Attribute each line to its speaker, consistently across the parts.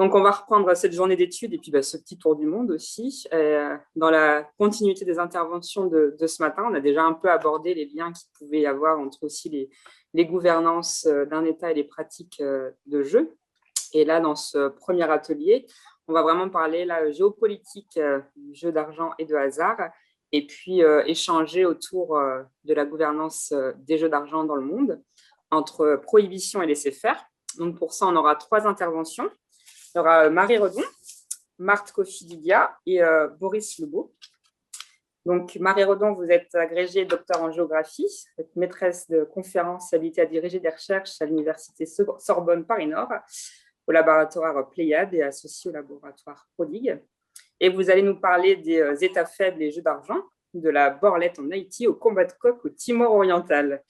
Speaker 1: Donc, on va reprendre cette journée d'études et puis ce petit tour du monde aussi. Dans la continuité des interventions de ce matin, on a déjà un peu abordé les liens qu'il pouvait y avoir entre aussi les gouvernances d'un État et les pratiques de jeu. Et là, dans ce premier atelier, on va vraiment parler géopolitique du jeu d'argent et de hasard, et puis échanger autour de la gouvernance des jeux d'argent dans le monde, entre prohibition et laisser-faire. Donc, pour ça, on aura 3 interventions. Il y aura Marie Redon, Marthe Kofididia et Boris Lebeau. Donc, Marie Redon, vous êtes agrégée docteur en géographie, vous êtes maîtresse de conférences habilitée à diriger des recherches à l'université Sorbonne Paris-Nord, au laboratoire Pléiade et associée au laboratoire Prodigue. Et vous allez nous parler des états faibles et jeux d'argent, de la borlette en Haïti au combat de coq au Timor oriental.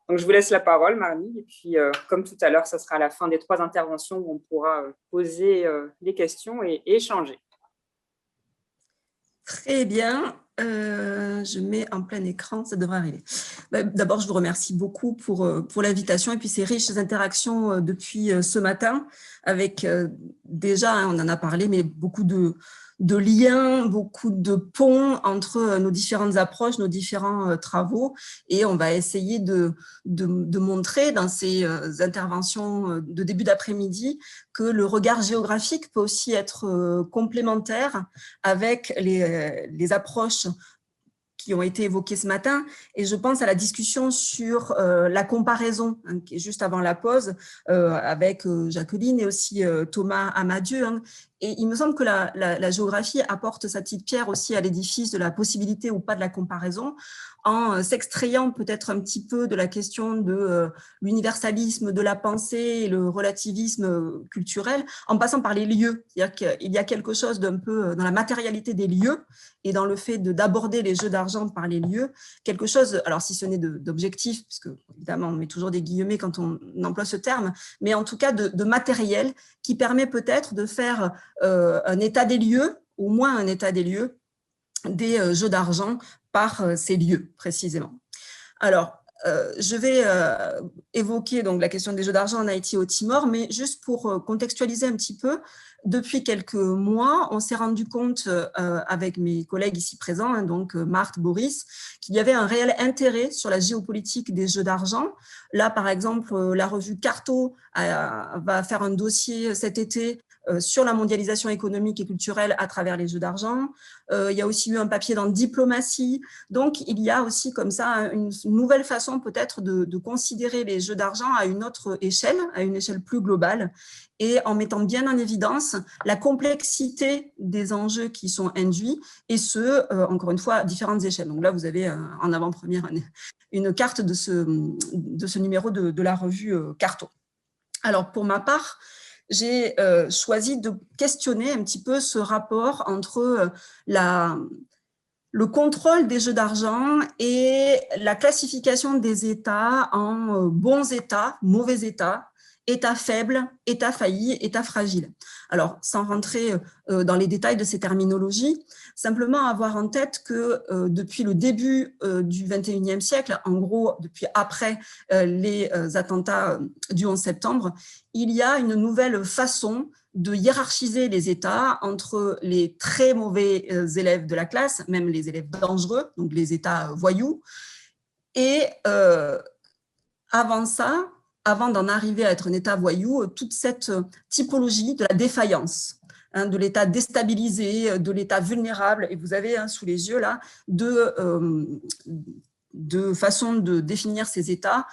Speaker 1: Donc, je vous laisse la parole, Marnie. Et puis, comme tout à l'heure, ce sera à la fin des 3 interventions où on pourra poser les questions et échanger.
Speaker 2: Très bien. Je mets en plein écran, ça devrait arriver. D'abord, je vous remercie beaucoup pour l'invitation et puis ces riches interactions depuis ce matin avec déjà, on en a parlé, mais beaucoup de liens, beaucoup de ponts entre nos différentes approches, nos différents travaux, et on va essayer de montrer dans ces interventions de début d'après-midi que le regard géographique peut aussi être complémentaire avec les approches qui ont été évoquées ce matin, et je pense à la discussion sur la comparaison, hein, qui est juste avant la pause, avec Jacqueline et aussi Thomas Amadieu, hein. Et il me semble que la géographie apporte sa petite pierre aussi à l'édifice de la possibilité ou pas de la comparaison, en s'extrayant peut-être un petit peu de la question de l'universalisme de la pensée et le relativisme culturel, en passant par les lieux. C'est-à-dire qu'il y a quelque chose d'un peu dans la matérialité des lieux et dans le fait d'aborder les jeux d'argent par les lieux, quelque chose, alors si ce n'est d'objectif, puisque évidemment on met toujours des guillemets quand on emploie ce terme, mais en tout cas de matériel qui permet peut-être de faire un état des lieux, au moins un état des lieux, des jeux d'argent par ces lieux précisément. Alors, je vais évoquer donc la question des jeux d'argent en Haïti et au Timor, mais juste pour contextualiser un petit peu, depuis quelques mois, on s'est rendu compte avec mes collègues ici présents, hein, donc Marthe, Boris, qu'il y avait un réel intérêt sur la géopolitique des jeux d'argent. Là, par exemple, la revue Carto va faire un dossier cet été sur la mondialisation économique et culturelle à travers les jeux d'argent. Il y a aussi eu un papier dans Diplomatie. Donc, il y a aussi comme ça une nouvelle façon peut-être de considérer les jeux d'argent à une autre échelle, à une échelle plus globale, et en mettant bien en évidence la complexité des enjeux qui sont induits, et ce, encore une fois, à différentes échelles. Donc là, vous avez en avant-première une carte de ce numéro de la revue Carto. Alors, pour ma part, j'ai choisi de questionner un petit peu ce rapport entre le contrôle des jeux d'argent et la classification des États en bons États, mauvais États, États faibles, États faillis, États fragiles. Alors, sans rentrer dans les détails de ces terminologies, simplement avoir en tête que depuis le début du XXIe siècle, en gros, depuis après les attentats du 11 septembre, il y a une nouvelle façon de hiérarchiser les États entre les très mauvais élèves de la classe, même les élèves dangereux, donc les États voyous, et avant ça, avant d'en arriver à être un État voyou, toute cette typologie de la défaillance, hein, de l'État déstabilisé, de l'État vulnérable, et vous avez sous les yeux là de façons de définir ces États,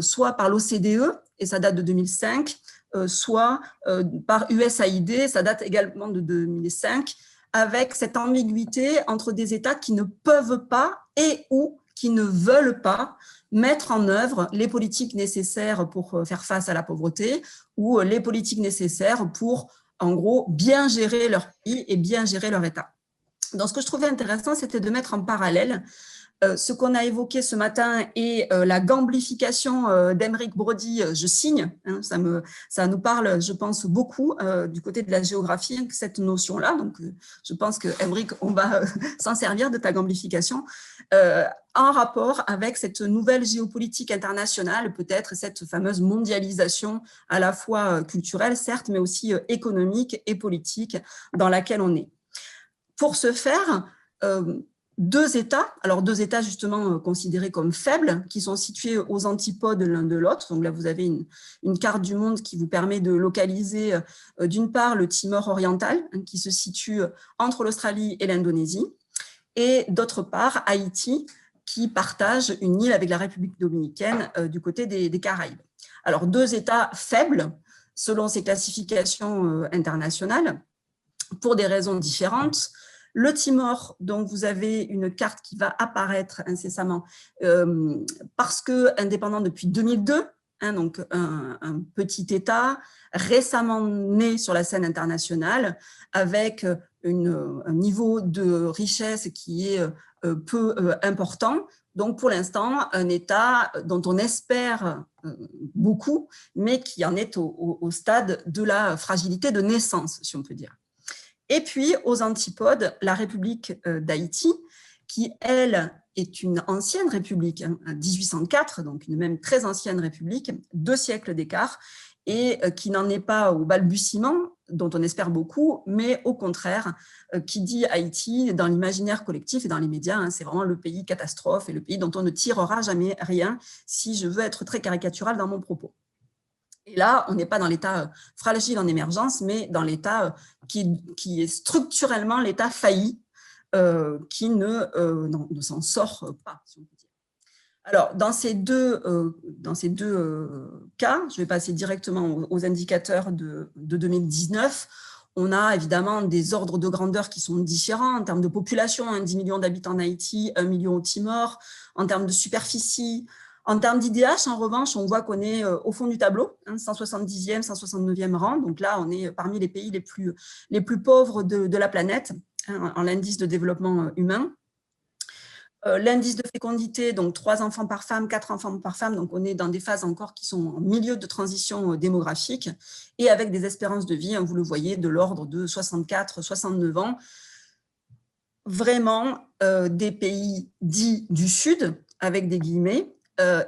Speaker 2: soit par l'OCDE, et ça date de 2005, soit par USAID, ça date également de 2005, avec cette ambiguïté entre des États qui ne peuvent pas et ou qui ne veulent pas mettre en œuvre les politiques nécessaires pour faire face à la pauvreté ou les politiques nécessaires pour, en gros, bien gérer leur pays et bien gérer leur État. Donc, ce que je trouvais intéressant, c'était de mettre en parallèle Ce qu'on a évoqué ce matin est la gamblification d'Aymeric Brody, je signe, hein, ça nous parle, je pense, beaucoup du côté de la géographie, cette notion-là. Donc, je pense que Aymeric, on va s'en servir de ta gamblification en rapport avec cette nouvelle géopolitique internationale, peut-être cette fameuse mondialisation à la fois culturelle, certes, mais aussi économique et politique dans laquelle on est. Pour ce faire, deux États justement considérés comme faibles, qui sont situés aux antipodes l'un de l'autre. Donc là, vous avez une carte du monde qui vous permet de localiser d'une part le Timor oriental, hein, qui se situe entre l'Australie et l'Indonésie, et d'autre part Haïti, qui partage une île avec la République dominicaine du côté des Caraïbes. Alors, deux États faibles, selon ces classifications internationales, pour des raisons différentes. Le Timor, donc vous avez une carte qui va apparaître incessamment parce que indépendant depuis 2002, hein, donc un petit État récemment né sur la scène internationale avec un niveau de richesse qui est peu important. Donc pour l'instant, un État dont on espère beaucoup, mais qui en est au stade de la fragilité de naissance, si on peut dire. Et puis, aux antipodes, la République d'Haïti, qui, elle, est une ancienne république, hein, 1804, donc une même très ancienne république, 2 siècles d'écart, et qui n'en est pas au balbutiement, dont on espère beaucoup, mais au contraire, qui dit Haïti, dans l'imaginaire collectif et dans les médias, hein, c'est vraiment le pays catastrophe et le pays dont on ne tirera jamais rien, si je veux être très caricatural dans mon propos. Et là, on n'est pas dans l'état fragile en émergence, mais dans l'état qui est structurellement l'état failli, qui ne s'en sort pas, si on peut dire. Alors, dans ces deux cas, je vais passer directement aux indicateurs de 2019. On a évidemment des ordres de grandeur qui sont différents en termes de population, hein, 10 millions d'habitants en Haïti, 1 million au Timor, en termes de superficie. En termes d'IDH, en revanche, on voit qu'on est au fond du tableau, hein, 170e, 169e rang. Donc là, on est parmi les pays les plus pauvres de la planète, hein, en l'indice de développement humain. L'indice de fécondité, donc 3 enfants par femme, 4 enfants par femme, donc on est dans des phases encore qui sont en milieu de transition démographique et avec des espérances de vie, hein, vous le voyez, de l'ordre de 64, 69 ans. Vraiment des pays dits du Sud, avec des guillemets,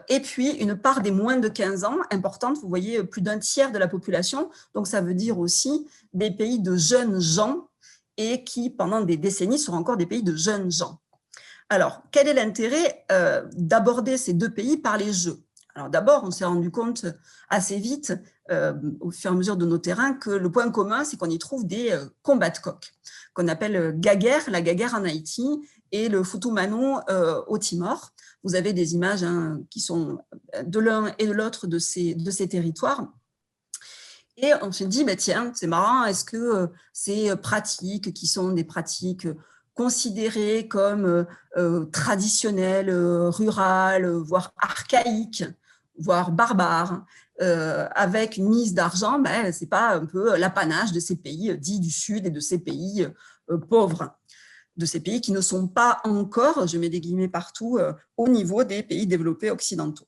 Speaker 2: et puis une part des moins de 15 ans importante, vous voyez plus d'un tiers de la population, donc ça veut dire aussi des pays de jeunes gens et qui pendant des décennies seront encore des pays de jeunes gens. Alors, quel est l'intérêt d'aborder ces deux pays par les jeux? Alors d'abord, on s'est rendu compte assez vite, au fur et à mesure de nos terrains, que le point commun, c'est qu'on y trouve des combats de coqs, qu'on appelle gaguerre, la gaguerre en Haïti, et le futumano au Timor. Vous avez des images, hein, qui sont de l'un et de l'autre de ces territoires. Et on s'est dit, bah, tiens, c'est marrant, est-ce que ces pratiques qui sont des pratiques considérées comme traditionnelles, rurales, voire archaïques, voire barbares, avec une mise d'argent, ben, ce n'est pas un peu l'apanage de ces pays dits du Sud et de ces pays pauvres, de ces pays qui ne sont pas encore, je mets des guillemets partout, au niveau des pays développés occidentaux.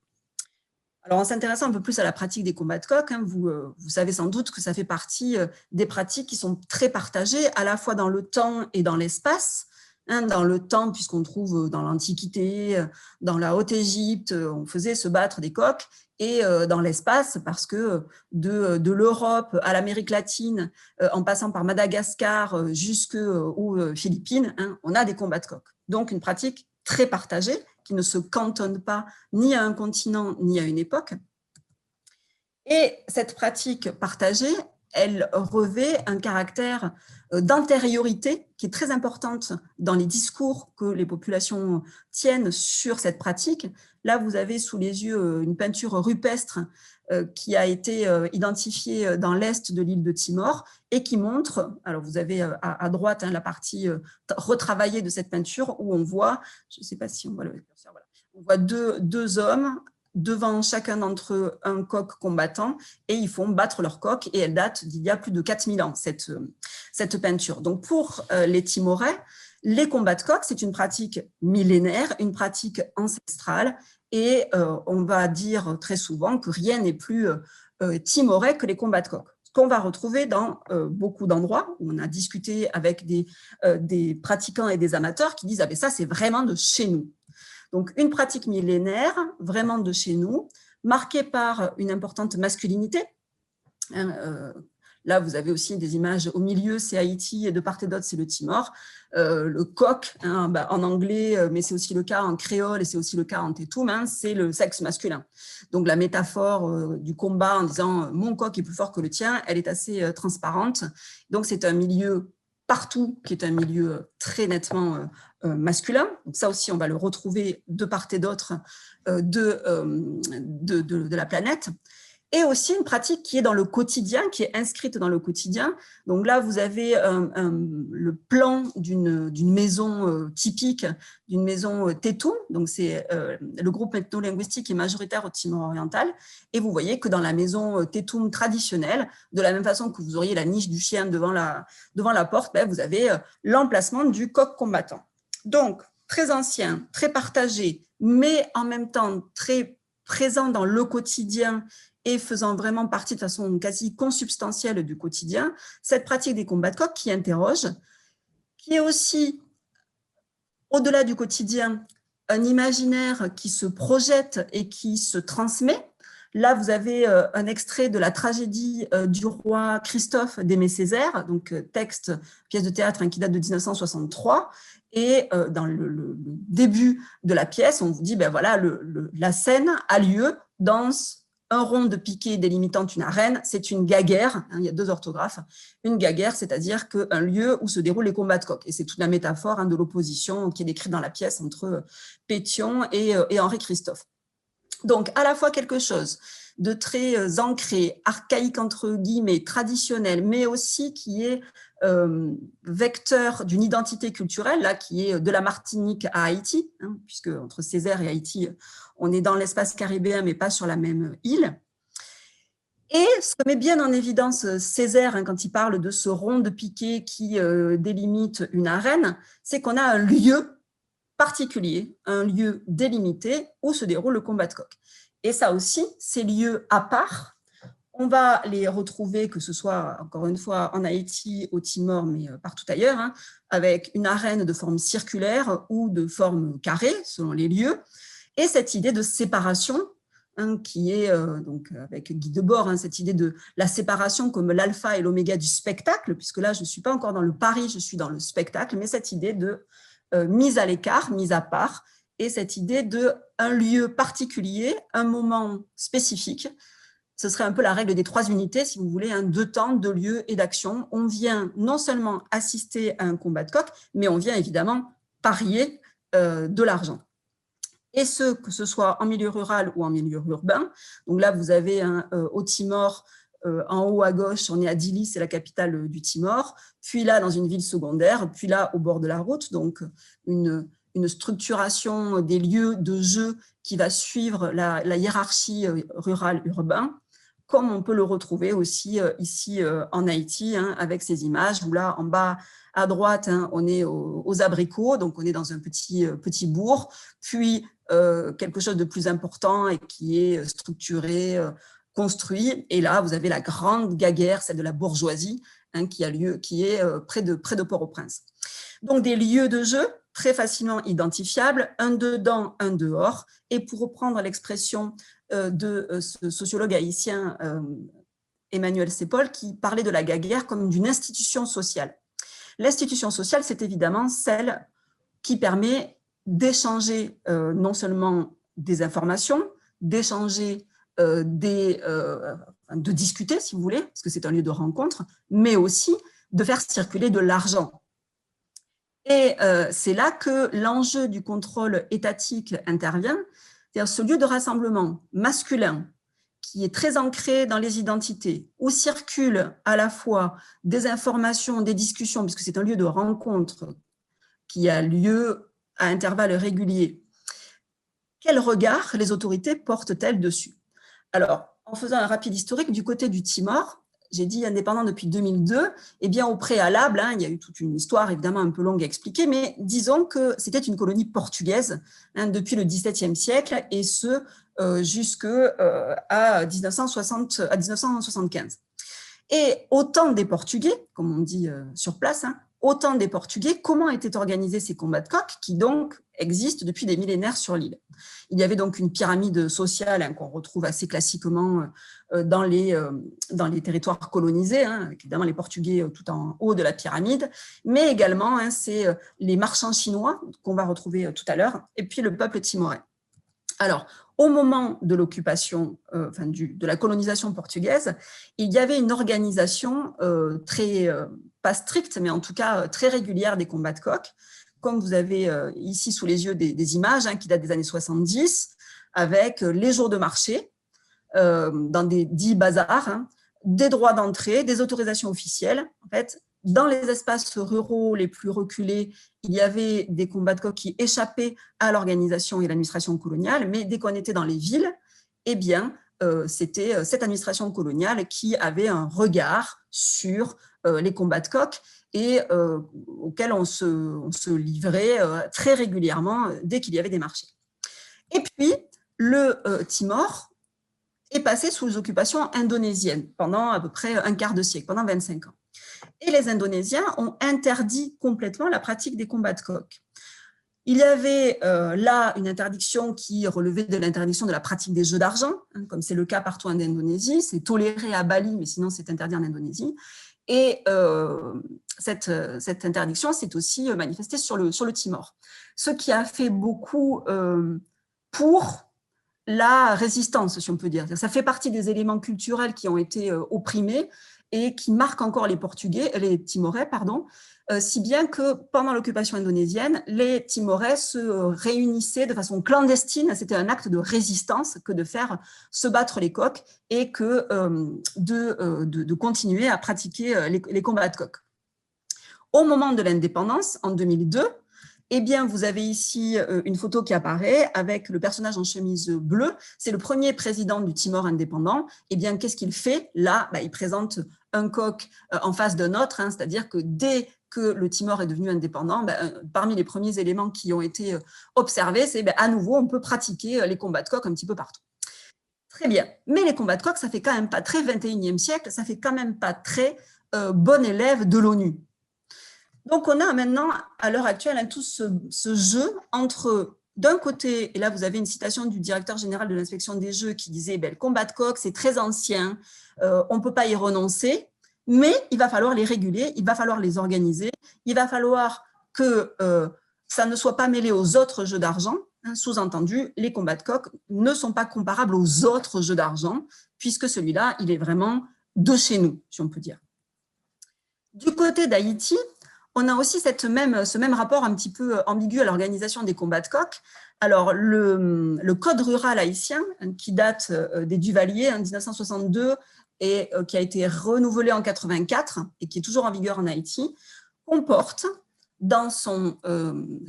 Speaker 2: Alors, en s'intéressant un peu plus à la pratique des combats de coqs, hein, vous savez sans doute que ça fait partie des pratiques qui sont très partagées, à la fois dans le temps et dans l'espace. Hein, dans le temps, puisqu'on trouve dans l'Antiquité, dans la Haute-Égypte, on faisait se battre des coqs, et dans l'espace, parce que de l'Europe à l'Amérique latine, en passant par Madagascar jusqu'aux Philippines, hein, on a des combats de coqs. Donc, une pratique très partagée, qui ne se cantonne pas ni à un continent, ni à une époque. Et cette pratique partagée, elle revêt un caractère d'antériorité qui est très importante dans les discours que les populations tiennent sur cette pratique. Là, vous avez sous les yeux une peinture rupestre qui a été identifiée dans l'est de l'île de Timor et qui montre, alors vous avez à droite, hein, la partie retravaillée de cette peinture où on voit, je ne sais pas si on voit le curseur, voilà, on voit deux hommes devant chacun d'entre eux un coq combattant, et ils font battre leur coq, et elle date d'il y a plus de 4000 ans, cette peinture. Donc pour les Timorais, Les combats de coq, c'est une pratique millénaire, une pratique ancestrale, et on va dire très souvent que rien n'est plus timoré que les combats de coq. Ce qu'on va retrouver dans beaucoup d'endroits où on a discuté avec des pratiquants et des amateurs qui disent « Ah ben ça, c'est vraiment de chez nous ». Donc, une pratique millénaire, vraiment de chez nous, marquée par une importante masculinité. Là, vous avez aussi des images au milieu, c'est Haïti, et de part et d'autre, c'est le Timor. Le coq, en anglais, mais c'est aussi le cas en créole et c'est aussi le cas en tétoum, c'est le sexe masculin. Donc, la métaphore du combat en disant « mon coq est plus fort que le tien », elle est assez transparente. Donc, c'est un milieu partout qui est un milieu très nettement masculin. Donc, ça aussi, on va le retrouver de part et d'autre de la planète. Et aussi une pratique qui est dans le quotidien, qui est inscrite dans le quotidien. Donc là, vous avez le plan d'une maison typique, d'une maison tétoum. Donc c'est le groupe ethno-linguistique est majoritaire au Timor oriental. Et vous voyez que dans la maison tétoum traditionnelle, de la même façon que vous auriez la niche du chien devant la porte, vous avez l'emplacement du coq combattant. Donc, très ancien, très partagé, mais en même temps très présent dans le quotidien et faisant vraiment partie de façon quasi consubstantielle du quotidien, cette pratique des combats de coq qui interroge, qui est aussi, au-delà du quotidien, un imaginaire qui se projette et qui se transmet. Là, vous avez un extrait de la tragédie du roi Christophe d'Aimé Césaire, donc texte, pièce de théâtre qui date de 1963. Et dans le début de la pièce, on vous dit, voilà, la scène a lieu dans un rond de piquet délimitant une arène, c'est une gaguère, il y a 2 orthographes, une gaguère, c'est-à-dire qu'un lieu où se déroulent les combats de coq. Et c'est toute la métaphore de l'opposition qui est décrite dans la pièce entre Pétion et Henri Christophe. Donc, à la fois quelque chose de très ancré, archaïque entre guillemets, traditionnel, mais aussi qui est vecteur d'une identité culturelle, là, qui est de la Martinique à Haïti, puisque entre Césaire et Haïti, on est dans l'espace caribéen, mais pas sur la même île. Et ce que met bien en évidence Césaire, quand il parle de ce rond de piquet qui délimite une arène, c'est qu'on a un lieu particulier, un lieu délimité où se déroule le combat de coq. Et ça aussi, ces lieux à part, on va les retrouver, que ce soit, encore une fois, en Haïti, au Timor, mais partout ailleurs, avec une arène de forme circulaire ou de forme carrée, selon les lieux, et cette idée de séparation, qui est, donc, avec Guy Debord, cette idée de la séparation comme l'alpha et l'oméga du spectacle, puisque là, je ne suis pas encore dans le pari, je suis dans le spectacle, mais cette idée de mise à l'écart, mise à part, et cette idée d'un lieu particulier, un moment spécifique. Ce serait un peu la règle des 3 unités, si vous voulez, 2 temps, 2 lieux et d'action. On vient non seulement assister à un combat de coq, mais on vient évidemment parier de l'argent. Et que ce soit en milieu rural ou en milieu urbain. Donc là, vous avez au Timor, en haut à gauche, on est à Dili, c'est la capitale du Timor, puis là, dans une ville secondaire, puis là, au bord de la route, donc une structuration des lieux de jeu qui va suivre la hiérarchie rural-urbain, comme on peut le retrouver aussi ici en Haïti, avec ces images où là, en bas à droite, on est aux abricots, donc on est dans un petit bourg, puis quelque chose de plus important et qui est structuré, construit, et là, vous avez la grande gaguère, celle de la bourgeoisie, qui a lieu, qui est près de Port-au-Prince. Donc, des lieux de jeu très facilement identifiables, un dedans, un dehors, et pour reprendre l'expression de ce sociologue haïtien Emmanuel Seppol, qui parlait de la gaguère comme d'une institution sociale. L'institution sociale, c'est évidemment celle qui permet d'échanger non seulement des informations, d'échanger de discuter, si vous voulez, parce que c'est un lieu de rencontre, mais aussi de faire circuler de l'argent. Et c'est là que l'enjeu du contrôle étatique intervient, c'est-à-dire ce lieu de rassemblement masculin qui est très ancré dans les identités, où circulent à la fois des informations, des discussions, puisque c'est un lieu de rencontre qui a lieu à intervalles réguliers. Quel regard les autorités portent-elles dessus? Alors, en faisant un rapide historique, du côté du Timor, j'ai dit indépendant depuis 2002, eh bien, au préalable, il y a eu toute une histoire évidemment un peu longue à expliquer, mais disons que c'était une colonie portugaise depuis le XVIIe siècle et ce, jusqu'à 1975. Et au temps des Portugais, comme on dit sur place, au temps des Portugais, comment étaient organisés ces combats de coqs qui donc existent depuis des millénaires sur l'île? Il y avait donc une pyramide sociale qu'on retrouve assez classiquement dans les territoires colonisés, évidemment les Portugais tout en haut de la pyramide, mais également c'est les marchands chinois qu'on va retrouver tout à l'heure, et puis le peuple timorais. Alors, au moment de l'occupation, de la colonisation portugaise, il y avait une organisation très, pas stricte, mais en tout cas très régulière des combats de coqs, comme vous avez ici sous les yeux des images qui datent des années 70, avec les jours de marché, dans des dits bazars, des droits d'entrée, des autorisations officielles. En fait, dans les espaces ruraux les plus reculés, il y avait des combats de coqs qui échappaient à l'organisation et l'administration coloniale, mais dès qu'on était dans les villes, eh bien, c'était cette administration coloniale qui avait un regard sur les combats de coqs et auxquels on se livrait très régulièrement dès qu'il y avait des marchés. Et puis, le Timor est passé sous les occupations indonésiennes pendant à peu près un quart de siècle, pendant 25 ans. Et les Indonésiens ont interdit complètement la pratique des combats de coqs. Il y avait là une interdiction qui relevait de l'interdiction de la pratique des jeux d'argent, comme c'est le cas partout en Indonésie. C'est toléré à Bali, mais sinon c'est interdit en Indonésie. Et cette interdiction s'est aussi manifestée sur le Timor. Ce qui a fait beaucoup pour la résistance, si on peut dire. Ça fait partie des éléments culturels qui ont été opprimés et qui marquent encore les Timorais, si bien que pendant l'occupation indonésienne, les Timorais se réunissaient de façon clandestine. C'était un acte de résistance que de faire se battre les coqs et que de continuer à pratiquer les combats de coqs. Au moment de l'indépendance, en 2002, eh bien, vous avez ici une photo qui apparaît avec le personnage en chemise bleue. C'est le premier président du Timor indépendant. Eh bien, qu'est-ce qu'il fait? Là, il présente un coq en face d'un autre, c'est-à-dire que dès que le Timor est devenu indépendant, parmi les premiers éléments qui ont été observés, c'est à nouveau, on peut pratiquer les combats de coq un petit peu partout. Très bien. Mais les combats de coq, ça fait quand même pas très 21e siècle, ça fait quand même pas très bon élève de l'ONU. Donc, on a maintenant, à l'heure actuelle, tout ce jeu entre, d'un côté, et là, vous avez une citation du directeur général de l'inspection des jeux qui disait le combat de coq, c'est très ancien, on ne peut pas y renoncer, mais il va falloir les réguler, il va falloir les organiser, il va falloir que ça ne soit pas mêlé aux autres jeux d'argent. Sous-entendu, les combats de coq ne sont pas comparables aux autres jeux d'argent, puisque celui-là, il est vraiment de chez nous, si on peut dire. Du côté d'Haïti, on a aussi ce même rapport un petit peu ambigu à l'organisation des combats de coqs. Alors, le code rural haïtien, qui date des Duvalier en 1962 et qui a été renouvelé en 1984 et qui est toujours en vigueur en Haïti, comporte dans son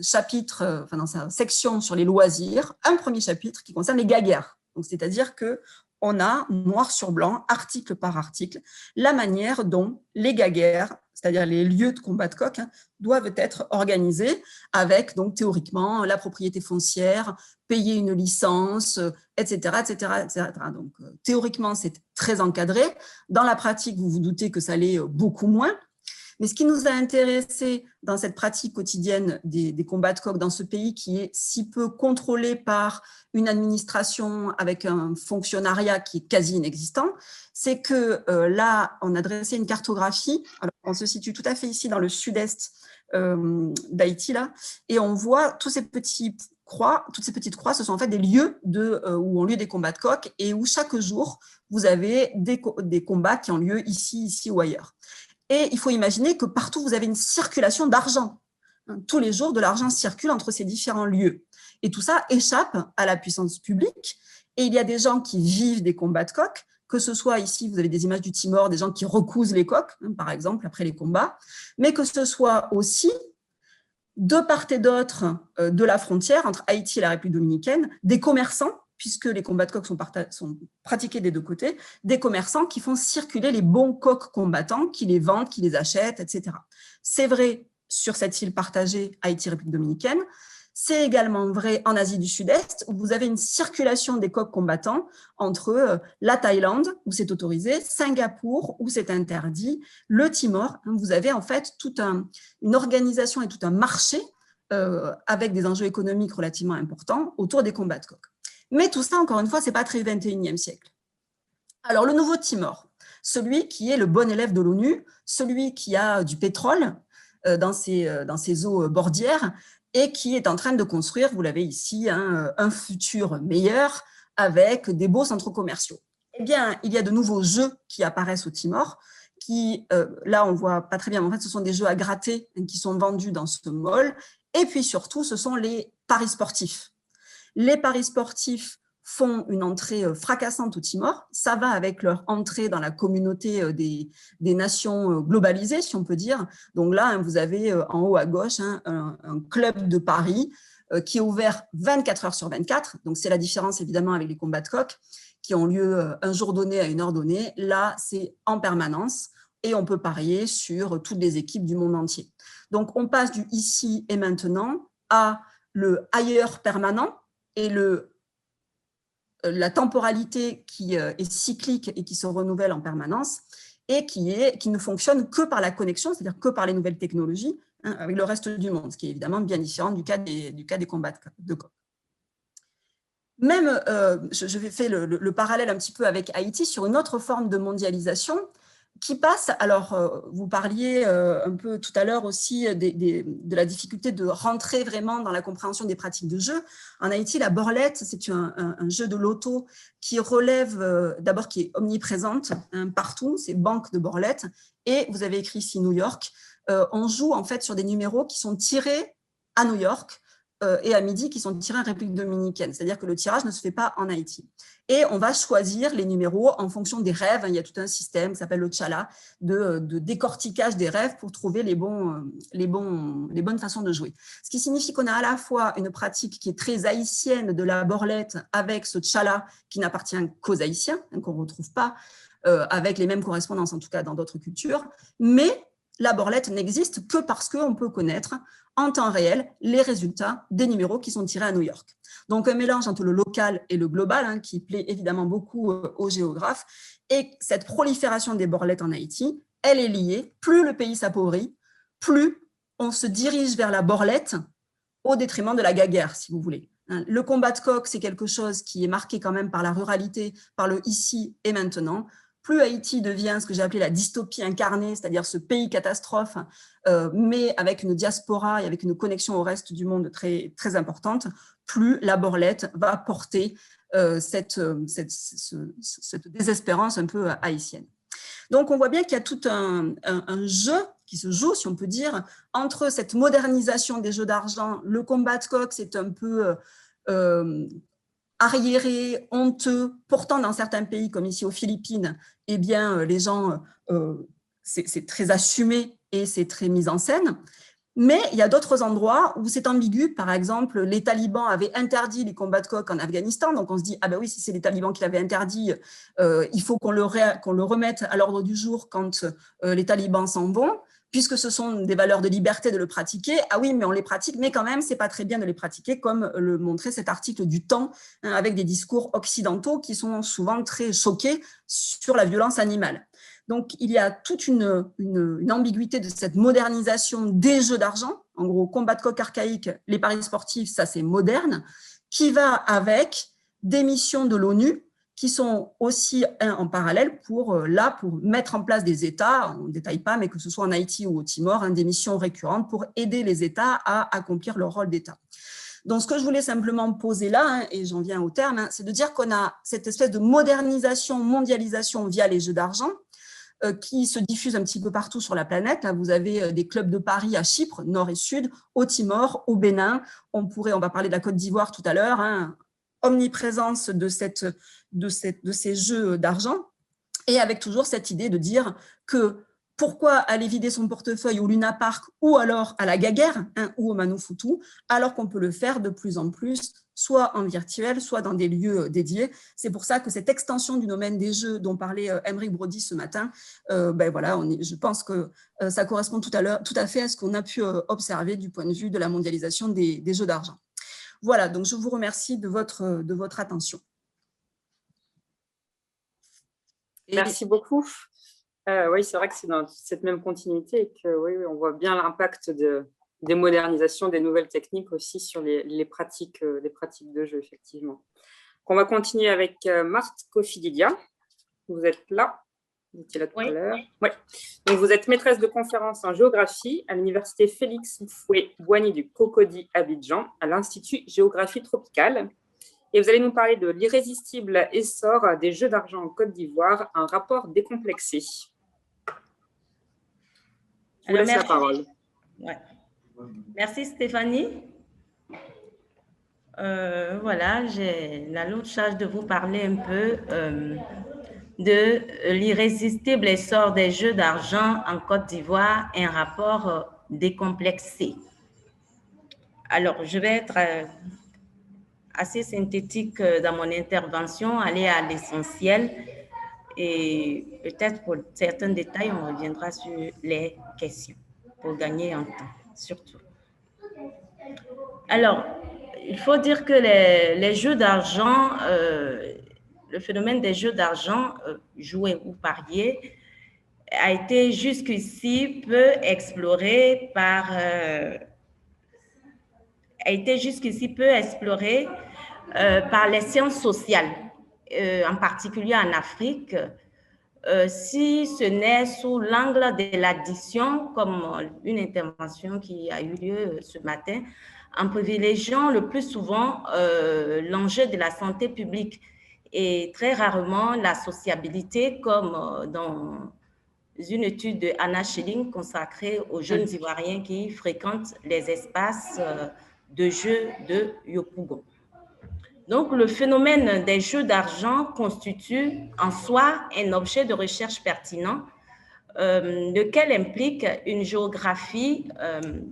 Speaker 2: chapitre, dans sa section sur les loisirs, un premier chapitre qui concerne les gaguères. C'est-à-dire qu'on a, noir sur blanc, article par article, la manière dont les gaguères, c'est-à-dire les lieux de combat de coq, doivent être organisés avec, donc, théoriquement, la propriété foncière, payer une licence, etc., etc., etc. Donc, théoriquement, c'est très encadré. Dans la pratique, vous vous doutez que ça l'est beaucoup moins. Mais ce qui nous a intéressé dans cette pratique quotidienne des combats de coq dans ce pays qui est si peu contrôlé par une administration avec un fonctionnariat qui est quasi inexistant, c'est que là, on a dressé une cartographie. Alors, on se situe tout à fait ici dans le sud-est d'Haïti, là, et on voit tous ces petites croix, ce sont en fait des lieux où ont lieu des combats de coq et où chaque jour, vous avez des combats qui ont lieu ici ou ailleurs. Et il faut imaginer que partout, vous avez une circulation d'argent. Tous les jours, de l'argent circule entre ces différents lieux. Et tout ça échappe à la puissance publique. Et il y a des gens qui vivent des combats de coq, que ce soit ici, vous avez des images du Timor, des gens qui recousent les coqs, par exemple, après les combats, mais que ce soit aussi, de part et d'autre de la frontière, entre Haïti et la République dominicaine, des commerçants puisque les combats de coqs sont pratiqués des deux côtés, des commerçants qui font circuler les bons coqs combattants, qui les vendent, qui les achètent, etc. C'est vrai sur cette île partagée Haïti-République dominicaine. C'est également vrai en Asie du Sud-Est, où vous avez une circulation des coqs combattants entre la Thaïlande, où c'est autorisé, Singapour, où c'est interdit, le Timor. Vous avez en fait toute une organisation et tout un marché avec des enjeux économiques relativement importants autour des combats de coqs. Mais tout ça, encore une fois, ce n'est pas très 21e siècle. Alors, le nouveau Timor, celui qui est le bon élève de l'ONU, celui qui a du pétrole dans ses eaux bordières, et qui est en train de construire, vous l'avez ici, un futur meilleur avec des beaux centres commerciaux. Eh bien, il y a de nouveaux jeux qui apparaissent au Timor, qui, là, on ne voit pas très bien, mais en fait, ce sont des jeux à gratter qui sont vendus dans ce mall. Et puis surtout, ce sont les paris sportifs. Les paris sportifs font une entrée fracassante au Timor. Ça va avec leur entrée dans la communauté des nations globalisées, si on peut dire. Donc là, vous avez en haut à gauche un club de paris qui est ouvert 24 heures sur 24. Donc c'est la différence évidemment avec les combats de coqs qui ont lieu un jour donné à une heure donnée. Là, c'est en permanence et on peut parier sur toutes les équipes du monde entier. Donc on passe du ici et maintenant à le ailleurs permanent et la temporalité qui est cyclique et qui se renouvelle en permanence et qui ne fonctionne que par la connexion, c'est-à-dire que par les nouvelles technologies avec le reste du monde, ce qui est évidemment bien différent du cas des combats de coqs. Même, je vais faire le parallèle un petit peu avec Haïti sur une autre forme de mondialisation qui passe, alors vous parliez un peu tout à l'heure aussi de la difficulté de rentrer vraiment dans la compréhension des pratiques de jeu. En Haïti, la borlette, c'est un jeu de loto qui relève, d'abord qui est omniprésente partout, c'est banque de borlette, et vous avez écrit ici New York. On joue en fait sur des numéros qui sont tirés à New York, et à midi qui sont tirés en République dominicaine, c'est-à-dire que le tirage ne se fait pas en Haïti. Et on va choisir les numéros en fonction des rêves. Il y a tout un système qui s'appelle le Tchala de décortiquage des rêves pour trouver les bonnes façons de jouer. Ce qui signifie qu'on a à la fois une pratique qui est très haïtienne de la borlette avec ce Tchala qui n'appartient qu'aux Haïtiens, qu'on ne retrouve pas avec les mêmes correspondances, en tout cas dans d'autres cultures, mais la borlette n'existe que parce qu'on peut connaître en temps réel les résultats des numéros qui sont tirés à New York. Donc, un mélange entre le local et le global qui plaît évidemment beaucoup aux géographes. Et cette prolifération des borlettes en Haïti, elle est liée. Plus le pays s'appauvrit, plus on se dirige vers la borlette au détriment de la gaguerre, si vous voulez. Le combat de coq, c'est quelque chose qui est marqué quand même par la ruralité, par le ici et maintenant. Plus Haïti devient ce que j'ai appelé la dystopie incarnée, c'est-à-dire ce pays catastrophe, mais avec une diaspora et avec une connexion au reste du monde très, très importante, plus la borlette va porter cette désespérance un peu haïtienne. Donc, on voit bien qu'il y a tout un jeu qui se joue, si on peut dire, entre cette modernisation des jeux d'argent. Le combat de coq, c'est un peu arriéré, honteux. Pourtant, dans certains pays, comme ici aux Philippines, eh bien, les gens, c'est très assumé et c'est très mis en scène. Mais il y a d'autres endroits où c'est ambigu. Par exemple, les talibans avaient interdit les combats de coq en Afghanistan. Donc, on se dit, ah ben oui, si c'est les talibans qui l'avaient interdit, il faut qu'on le remette à l'ordre du jour quand les talibans s'en vont, puisque ce sont des valeurs de liberté de le pratiquer. Ah oui, mais on les pratique, mais quand même, c'est pas très bien de les pratiquer, comme le montrait cet article du Temps, avec des discours occidentaux qui sont souvent très choqués sur la violence animale. Donc, il y a toute une ambiguïté de cette modernisation des jeux d'argent. En gros, combat de coq archaïque, les paris sportifs, ça c'est moderne, qui va avec des missions de l'ONU qui sont aussi en parallèle pour mettre en place des États, on ne détaille pas, mais que ce soit en Haïti ou au Timor, des missions récurrentes pour aider les États à accomplir leur rôle d'État. Donc, ce que je voulais simplement poser là, et j'en viens au terme, c'est de dire qu'on a cette espèce de modernisation, mondialisation via les jeux d'argent, qui se diffuse un petit peu partout sur la planète. Là, vous avez des clubs de paris à Chypre, nord et sud, au Timor, au Bénin. On va parler de la Côte d'Ivoire tout à l'heure, omniprésence de ces jeux d'argent, et avec toujours cette idée de dire que pourquoi aller vider son portefeuille au Luna Park ou alors à la Gaguerre ou au Manoufutu, alors qu'on peut le faire de plus en plus soit en virtuel, soit dans des lieux dédiés. C'est pour ça que cette extension du domaine des jeux dont parlait Aymeric Brody ce matin, voilà, je pense que ça correspond tout à fait à ce qu'on a pu observer du point de vue de la mondialisation des jeux d'argent. Voilà, donc je vous remercie de votre attention.
Speaker 1: Merci beaucoup. Oui, c'est vrai que c'est dans cette même continuité et que oui, on voit bien l'impact des modernisations, des nouvelles techniques aussi sur les pratiques de jeu, effectivement. On va continuer avec Marthe Koffidilia. Vous êtes là. Vous étiez là tout à l'heure. Oui. Donc, vous êtes maîtresse de conférences en géographie à l'université Félix Houphouët-Boigny du Cocody Abidjan, à l'Institut Géographie Tropicale. Et vous allez nous parler de l'irrésistible essor des jeux d'argent en Côte d'Ivoire, un rapport décomplexé. Je vous laisse la parole.
Speaker 3: Ouais. Merci Stéphanie. Voilà, j'ai la lourde charge de vous parler un peu de l'irrésistible essor des jeux d'argent en Côte d'Ivoire, un rapport décomplexé. Alors, je vais être assez synthétique dans mon intervention, aller à l'essentiel et peut-être pour certains détails, on reviendra sur les questions pour gagner en temps, surtout. Alors, il faut dire que les jeux d'argent, le phénomène des jeux d'argent joués ou pariés a été jusqu'ici peu exploré par les sciences sociales, en particulier en Afrique, si ce n'est sous l'angle de l'addiction, comme une intervention qui a eu lieu ce matin, en privilégiant le plus souvent l'enjeu de la santé publique et très rarement la sociabilité, comme dans une étude de Anna Schilling consacrée aux jeunes Ivoiriens qui fréquentent les espaces de jeux de Yopougon. Donc, le phénomène des jeux d'argent constitue en soi un objet de recherche pertinent, lequel implique une géographie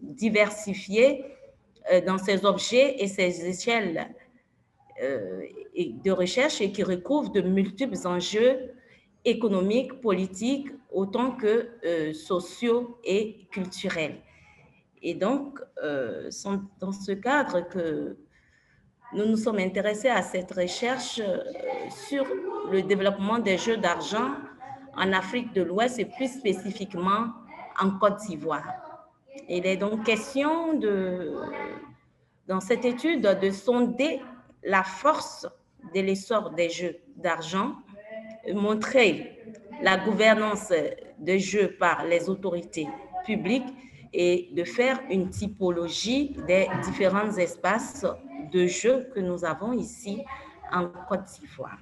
Speaker 3: diversifiée dans ses objets et ses échelles de recherche et qui recouvre de multiples enjeux économiques, politiques, autant que sociaux et culturels. Et donc, c'est dans ce cadre que nous nous sommes intéressés à cette recherche sur le développement des jeux d'argent en Afrique de l'Ouest et plus spécifiquement en Côte d'Ivoire. Il est donc question dans cette étude de sonder la force de l'essor des jeux d'argent, montrer la gouvernance des jeux par les autorités publiques et de faire une typologie des différents espaces de jeux que nous avons ici en Côte d'Ivoire.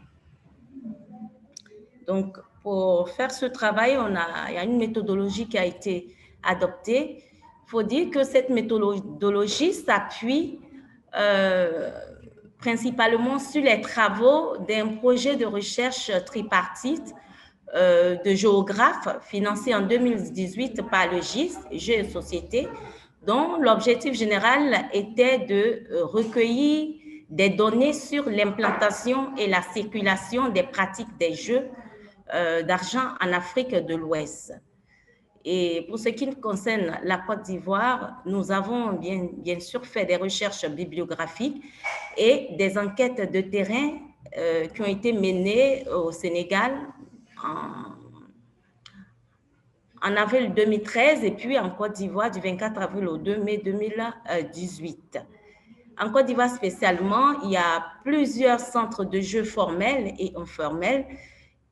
Speaker 3: Donc, pour faire ce travail, il y a une méthodologie qui a été adoptée. Il faut dire que cette méthodologie s'appuie principalement sur les travaux d'un projet de recherche tripartite de géographes financé en 2018 par le GIS, Jeux et Société, dont l'objectif général était de recueillir des données sur l'implantation et la circulation des pratiques des jeux d'argent en Afrique de l'Ouest. Et pour ce qui concerne la Côte d'Ivoire, nous avons bien sûr fait des recherches bibliographiques et des enquêtes de terrain qui ont été menées au Sénégal en avril 2013 et puis en Côte d'Ivoire du 24 avril au 2 mai 2018. En Côte d'Ivoire spécialement, il y a plusieurs centres de jeux formels et informels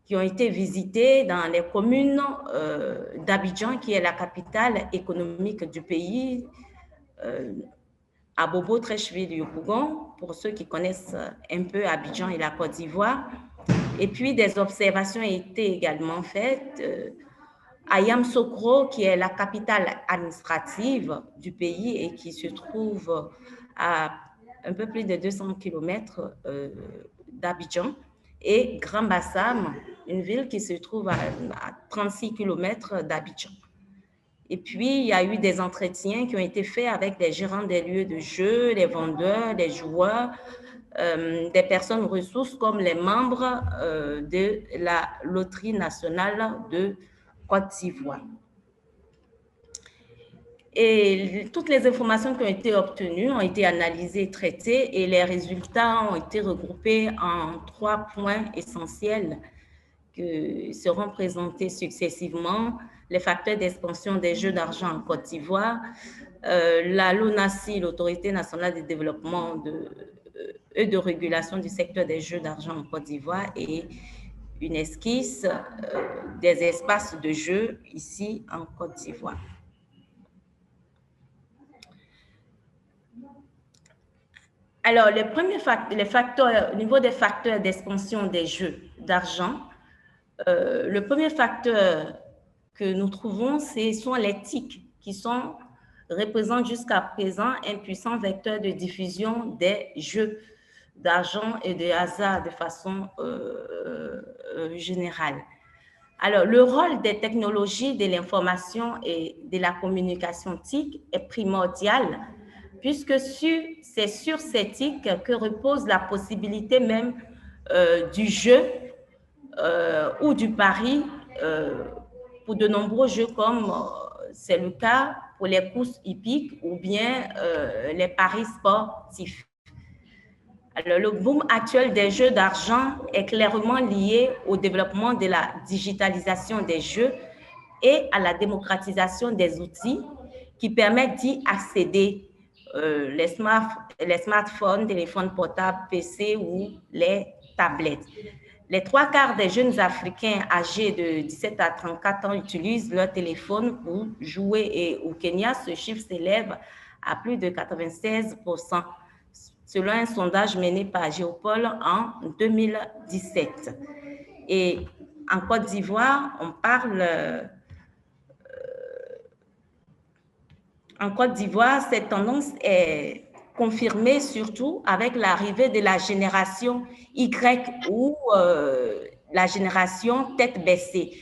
Speaker 3: qui ont été visités dans les communes d'Abidjan, qui est la capitale économique du pays, à Bobo, Treichville, Yopougon, pour ceux qui connaissent un peu Abidjan et la Côte d'Ivoire. Et puis, des observations ont été également faites à Yamoussoukro, qui est la capitale administrative du pays et qui se trouve à un peu plus de 200 km d'Abidjan, et Grand Bassam, une ville qui se trouve à 36 km d'Abidjan. Et puis, il y a eu des entretiens qui ont été faits avec les gérants des lieux de jeu, les vendeurs, les joueurs, des personnes ressources comme les membres de la Loterie nationale de Côte d'Ivoire. Et toutes les informations qui ont été obtenues ont été analysées, traitées, et les résultats ont été regroupés en 3 points essentiels qui seront présentés successivement: les facteurs d'expansion des jeux d'argent en Côte d'Ivoire, la LONASI, l'Autorité nationale de développement et de régulation du secteur des jeux d'argent en Côte d'Ivoire, et une esquisse des espaces de jeux ici en Côte d'Ivoire. Alors, au niveau des facteurs d'expansion des jeux d'argent, le premier facteur que nous trouvons, ce sont les TIC, qui représentent jusqu'à présent un puissant vecteur de diffusion des jeux d'argent et de hasard de façon générale. Alors, le rôle des technologies de l'information et de la communication TIC est primordial, puisque c'est sur ces TIC que repose la possibilité même du jeu ou du pari pour de nombreux jeux, comme c'est le cas pour les courses hippiques ou bien les paris sportifs. Alors, le boom actuel des jeux d'argent est clairement lié au développement de la digitalisation des jeux et à la démocratisation des outils qui permettent d'y accéder, les smartphones, téléphones portables, PC ou les tablettes. Les 3/4 des jeunes Africains âgés de 17 à 34 ans utilisent leur téléphone pour jouer, et au Kenya, ce chiffre s'élève à plus de 96%, selon un sondage mené par Géopol en 2017. Et en Côte d'Ivoire, en Côte d'Ivoire, cette tendance est confirmée surtout avec l'arrivée de la génération Y, ou la génération tête baissée.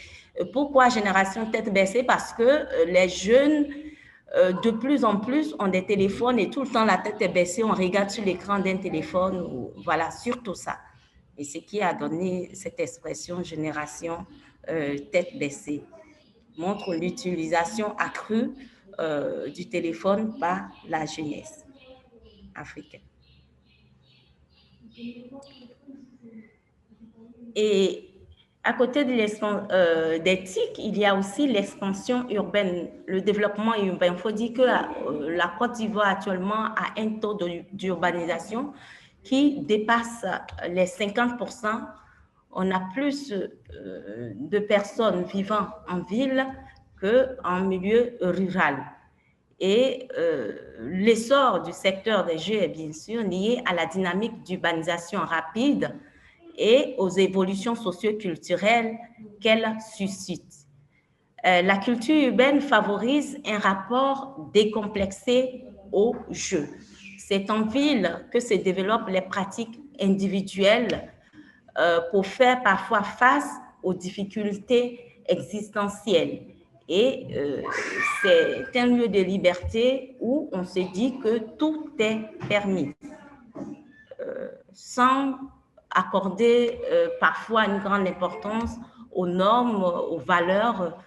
Speaker 3: Pourquoi génération tête baissée? Parce que les jeunes, de plus en plus, ont des téléphones et tout le temps la tête est baissée, on regarde sur l'écran d'un téléphone, voilà, surtout ça. Et ce qui a donné cette expression génération tête baissée montre l'utilisation accrue du téléphone par la jeunesse africaine. Et à côté des TIC, il y a aussi l'expansion urbaine, le développement urbain. Il faut dire que la Côte d'Ivoire actuellement a un taux d'urbanisation qui dépasse les 50%. On a plus de personnes vivant en ville qu'en milieu rural. Et l'essor du secteur des jeux est bien sûr lié à la dynamique d'urbanisation rapide et aux évolutions socio-culturelles qu'elle suscite. La culture urbaine favorise un rapport décomplexé au jeu. C'est en ville que se développent les pratiques individuelles pour faire parfois face aux difficultés existentielles. Et c'est un lieu de liberté où on se dit que tout est permis, sans accorder parfois une grande importance aux normes, aux valeurs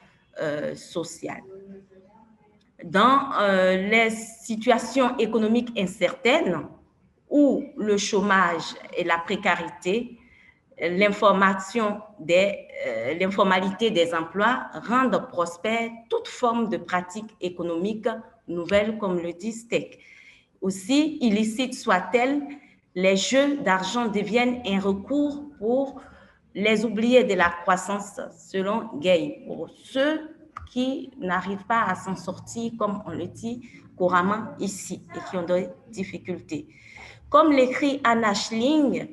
Speaker 3: sociales. Dans les situations économiques incertaines où le chômage et la précarité, l'informalité des emplois rendent prospère toute forme de pratique économique nouvelle, comme le dit Steck. Aussi illicite soit-elle, les jeux d'argent deviennent un recours pour les oubliés de la croissance, selon Gay, pour ceux qui n'arrivent pas à s'en sortir, comme on le dit couramment ici, et qui ont des difficultés. Comme l'écrit Anna Schling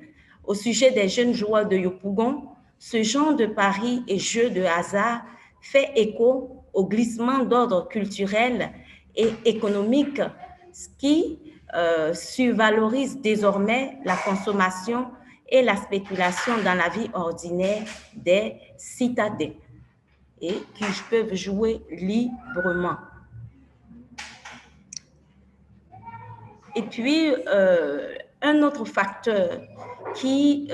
Speaker 3: au sujet des jeunes joueurs de Yopougon, ce genre de paris et jeux de hasard fait écho au glissement d'ordre culturel et économique qui survalorise désormais la consommation et la spéculation dans la vie ordinaire des citadins et qui peuvent jouer librement. Et puis, un autre facteur qui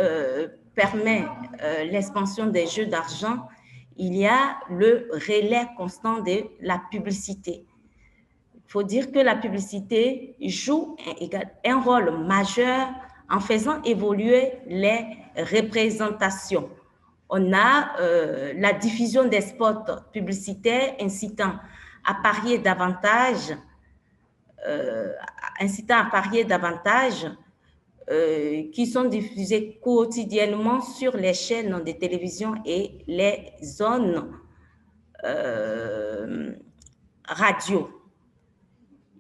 Speaker 3: permet l'expansion des jeux d'argent, il y a le relais constant de la publicité. Il faut dire que la publicité joue un rôle majeur en faisant évoluer les représentations. On a la diffusion des spots publicitaires incitant à parier davantage, qui sont diffusés quotidiennement sur les chaînes de télévision et les zones radio.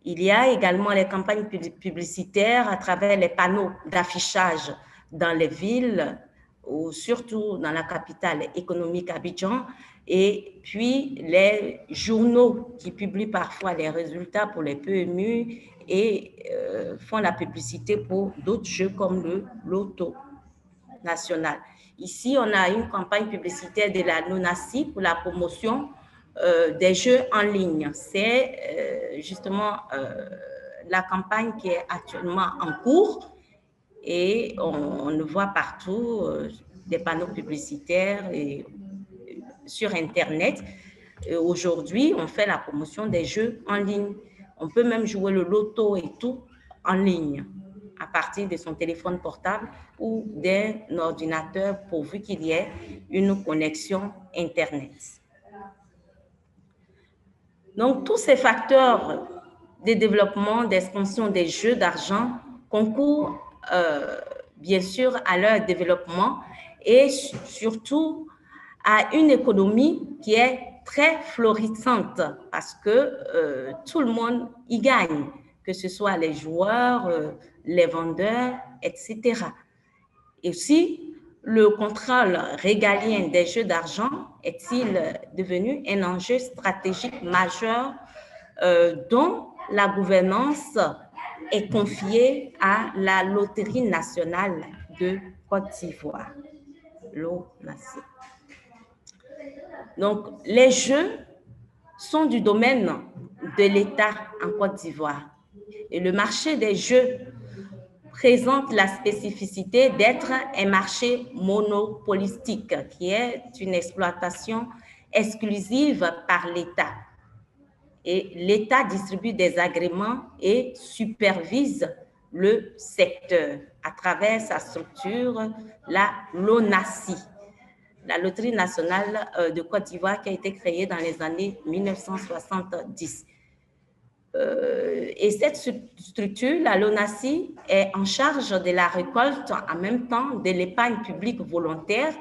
Speaker 3: Il y a également les campagnes publicitaires à travers les panneaux d'affichage dans les villes, ou surtout dans la capitale économique Abidjan, et puis les journaux qui publient parfois les résultats pour les PMU et font la publicité pour d'autres jeux comme le Loto national. Ici, on a une campagne publicitaire de la LONASI pour la promotion des jeux en ligne. C'est justement la campagne qui est actuellement en cours et on le voit partout, des panneaux publicitaires et sur Internet. Aujourd'hui, on fait la promotion des jeux en ligne. On peut même jouer le loto et tout en ligne à partir de son téléphone portable ou d'un ordinateur pourvu qu'il y ait une connexion Internet. Donc, tous ces facteurs de développement, d'expansion des jeux d'argent concourent bien sûr à leur développement et surtout à une économie qui est très florissante parce que tout le monde y gagne, que ce soit les joueurs, les vendeurs, etc. Et aussi, le contrôle régalien des jeux d'argent est-il devenu un enjeu stratégique majeur dont la gouvernance est confiée à la Loterie nationale de Côte d'Ivoire, l'ONACI. Donc, les jeux sont du domaine de l'État en Côte d'Ivoire. Et le marché des jeux présente la spécificité d'être un marché monopolistique, qui est une exploitation exclusive par l'État. Et l'État distribue des agréments et supervise le secteur à travers sa structure, la LONASI, la Loterie nationale de Côte d'Ivoire, qui a été créée dans les années 1970. Et cette structure, la LONASI, est en charge de la récolte en même temps de l'épargne publique volontaire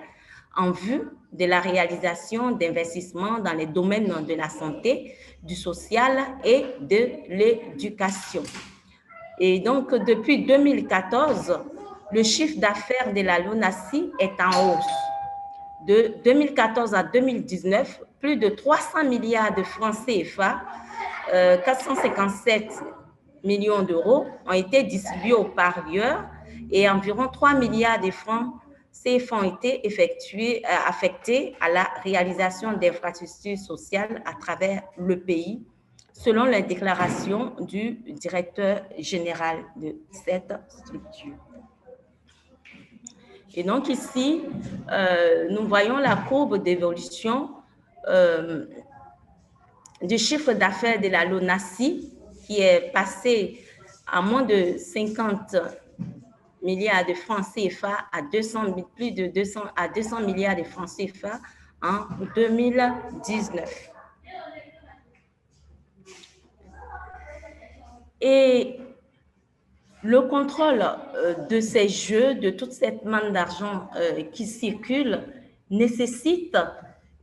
Speaker 3: en vue de la réalisation d'investissements dans les domaines de la santé, du social et de l'éducation. Et donc, depuis 2014, le chiffre d'affaires de la LONASI est en hausse. De 2014 à 2019, plus de 300 milliards de francs CFA, 457 millions d'euros ont été distribués aux parieurs et environ 3 milliards de francs CFA ont été affectés à la réalisation d'infrastructures sociales à travers le pays, selon la déclaration du directeur général de cette structure. Et donc ici, nous voyons la courbe d'évolution du chiffre d'affaires de la LONASI qui est passé à moins de 50 milliards de francs CFA à 200 milliards de francs CFA en 2019. Et le contrôle de ces jeux, de toute cette manne d'argent qui circule, nécessite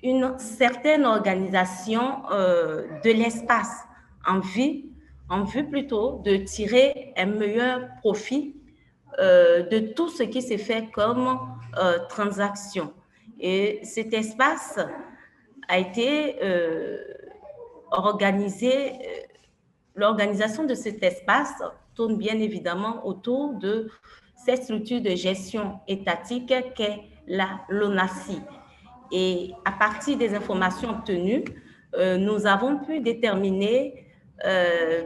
Speaker 3: une certaine organisation de l'espace en vue plutôt de tirer un meilleur profit de tout ce qui s'est fait comme transaction. Et cet espace a été organisé, l'organisation de cet espace tourne bien évidemment autour de cette structure de gestion étatique qu'est la LONASI. Et à partir des informations obtenues, nous avons pu déterminer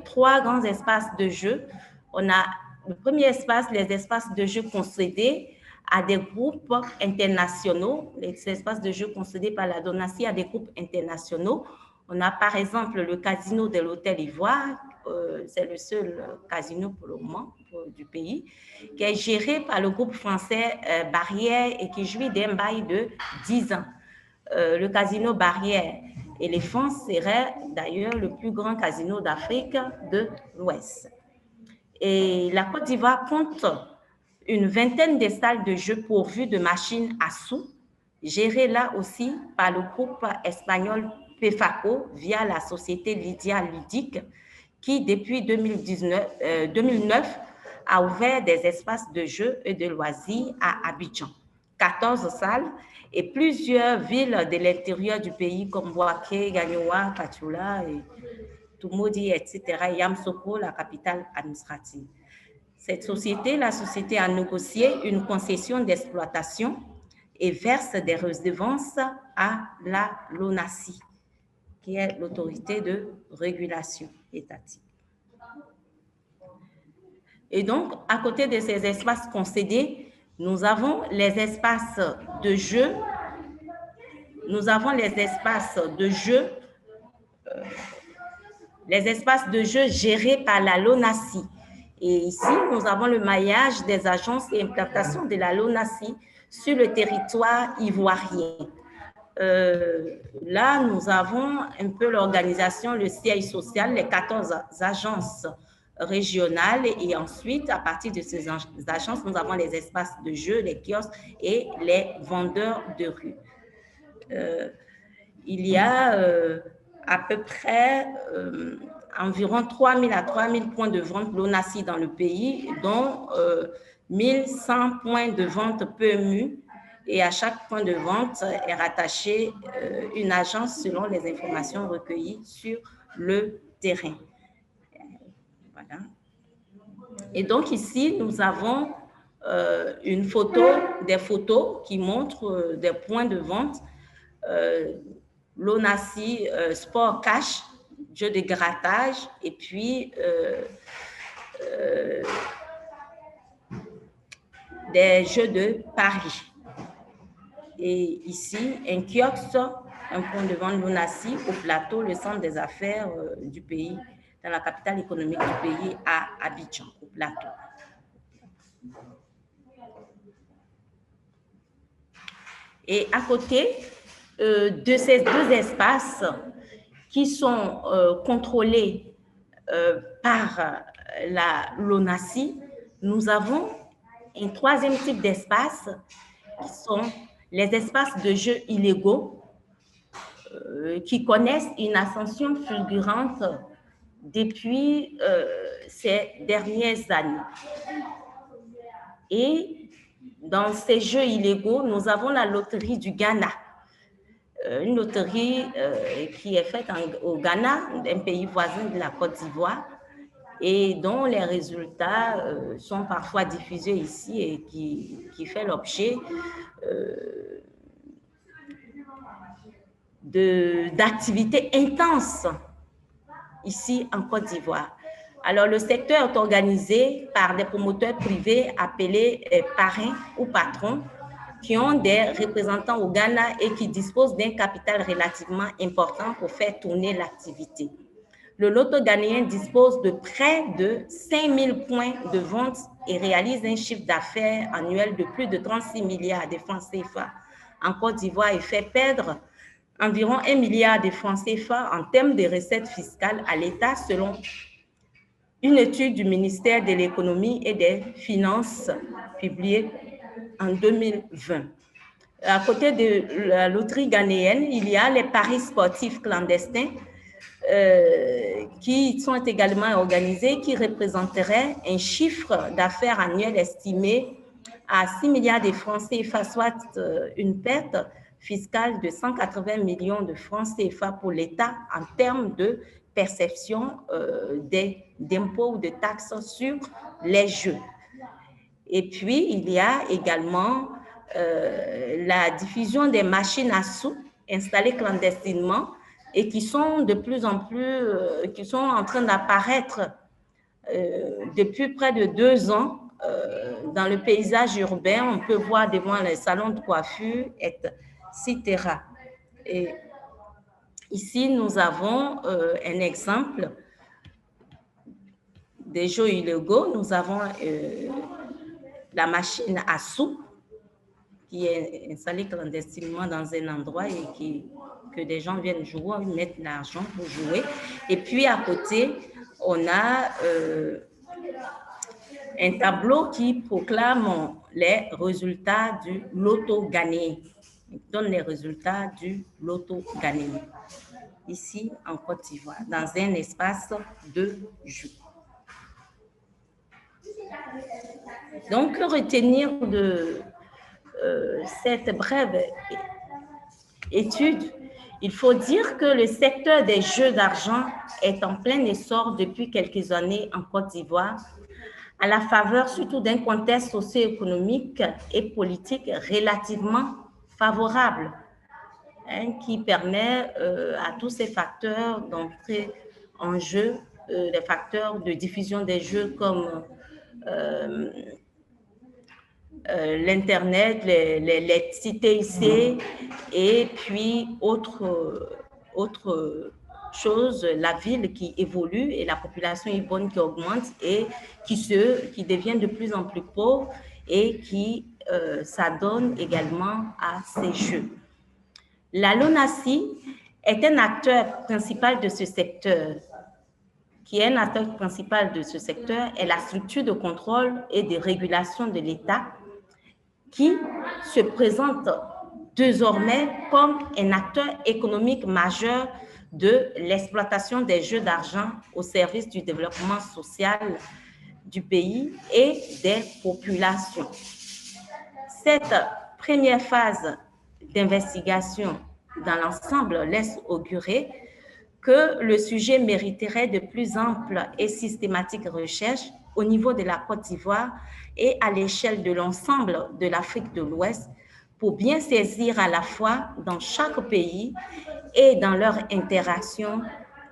Speaker 3: 3 grands espaces de jeu. On a le premier espace, les espaces de jeux concédés à des groupes internationaux, les espaces de jeux concédés par la LONASI à des groupes internationaux. On a par exemple le casino de l'Hôtel Ivoire, c'est le seul casino pour le moment du pays, qui est géré par le groupe français Barrière et qui jouit d'un bail de 10 ans. Le casino Barrière Éléphant serait d'ailleurs le plus grand casino d'Afrique de l'Ouest. Et la Côte d'Ivoire compte une vingtaine de salles de jeux pourvues de machines à sous, gérées là aussi par le groupe espagnol PEFACO via la société Lydia Ludique, qui depuis 2009 a ouvert des espaces de jeux et de loisirs à Abidjan. 14 salles et plusieurs villes de l'intérieur du pays comme Bouaké, Gagnoua, Katoula, Toumoudi, etc. et Yamsoko, la capitale administrative. Cette société, la société a négocié une concession d'exploitation et verse des redevances à la LONASI, qui est l'autorité de régulation étatique. Et donc, à côté de ces espaces concédés, nous avons les espaces de jeu. Nous avons les espaces de jeu gérés par la LONASI. Et ici, nous avons le maillage des agences et implantations de la LONASI sur le territoire ivoirien. Là, nous avons un peu l'organisation, le siège social, les 14 agences régionales et ensuite, à partir de ces agences, nous avons les espaces de jeu, les kiosques et les vendeurs de rue. Il y a à peu près environ 3 000 à 3 000 points de vente LONASI dans le pays, dont 1 100 points de vente PMU, et à chaque point de vente est rattachée une agence selon les informations recueillies sur le terrain. Voilà. Et donc ici, nous avons des photos qui montrent des points de vente LONASI Sport Cash, jeu de grattage, et puis des jeux de paris. Et ici, un kiosque, un point de vente LONASI au plateau, le centre des affaires du pays, dans la capitale économique du pays, à Abidjan, au plateau. Et à côté de ces deux espaces qui sont contrôlés par la LONASI, nous avons un troisième type d'espace qui sont les espaces de jeux illégaux qui connaissent une ascension fulgurante depuis ces dernières années. Et dans ces jeux illégaux, nous avons la loterie du Ghana, une loterie qui est faite au Ghana, un pays voisin de la Côte d'Ivoire, et dont les résultats sont parfois diffusés ici et qui fait l'objet d'activités intenses ici en Côte d'Ivoire. Alors, le secteur est organisé par des promoteurs privés appelés parrains ou patrons qui ont des représentants au Ghana et qui disposent d'un capital relativement important pour faire tourner l'activité. Le loto ghanéen dispose de près de 5 000 points de vente et réalise un chiffre d'affaires annuel de plus de 36 milliards de francs CFA en Côte d'Ivoire et fait perdre environ 1 milliard de francs CFA en termes de recettes fiscales à l'État selon une étude du ministère de l'Économie et des Finances publiée en 2020. À côté de la loterie ghanéenne, il y a les paris sportifs clandestins qui sont également organisés, qui représenteraient un chiffre d'affaires annuel estimé à 6 milliards de francs CFA, soit une perte fiscale de 180 millions de francs CFA pour l'État en termes de perception d'impôts ou de taxes sur les jeux. Et puis, il y a également la diffusion des machines à sous installées clandestinement et qui sont de plus en plus, qui sont en train d'apparaître depuis près de 2 ans, dans le paysage urbain, on peut voir devant les salons de coiffure, etc. Et ici, nous avons un exemple des jeux illégaux. Nous avons la machine à sous qui est installée clandestinement dans un endroit et que des gens viennent jouer, ils mettent l'argent pour jouer. Et puis à côté, on a un tableau qui proclame les résultats du loto gagné. Il donne les résultats du loto gagné. Ici, en Côte d'Ivoire, dans un espace de jeu. Donc, que retenir de cette brève étude? Il faut dire que le secteur des jeux d'argent est en plein essor depuis quelques années en Côte d'Ivoire, à la faveur surtout d'un contexte socio-économique et politique relativement favorable, qui permet à tous ces facteurs d'entrer en jeu, les facteurs de diffusion des jeux comme l'Internet, les TIC et puis autre chose, la ville qui évolue et la population ivoirienne qui augmente et qui devient de plus en plus pauvre et qui s'adonne également à ces jeux. La LONASI est un acteur principal de ce secteur. Qui est un acteur principal de ce secteur est la structure de contrôle et de régulation de l'État qui se présente désormais comme un acteur économique majeur de l'exploitation des jeux d'argent au service du développement social du pays et des populations. Cette première phase d'investigation dans l'ensemble laisse augurer que le sujet mériterait de plus amples et systématiques recherches au niveau de la Côte d'Ivoire et à l'échelle de l'ensemble de l'Afrique de l'Ouest pour bien saisir à la fois dans chaque pays et dans leur interaction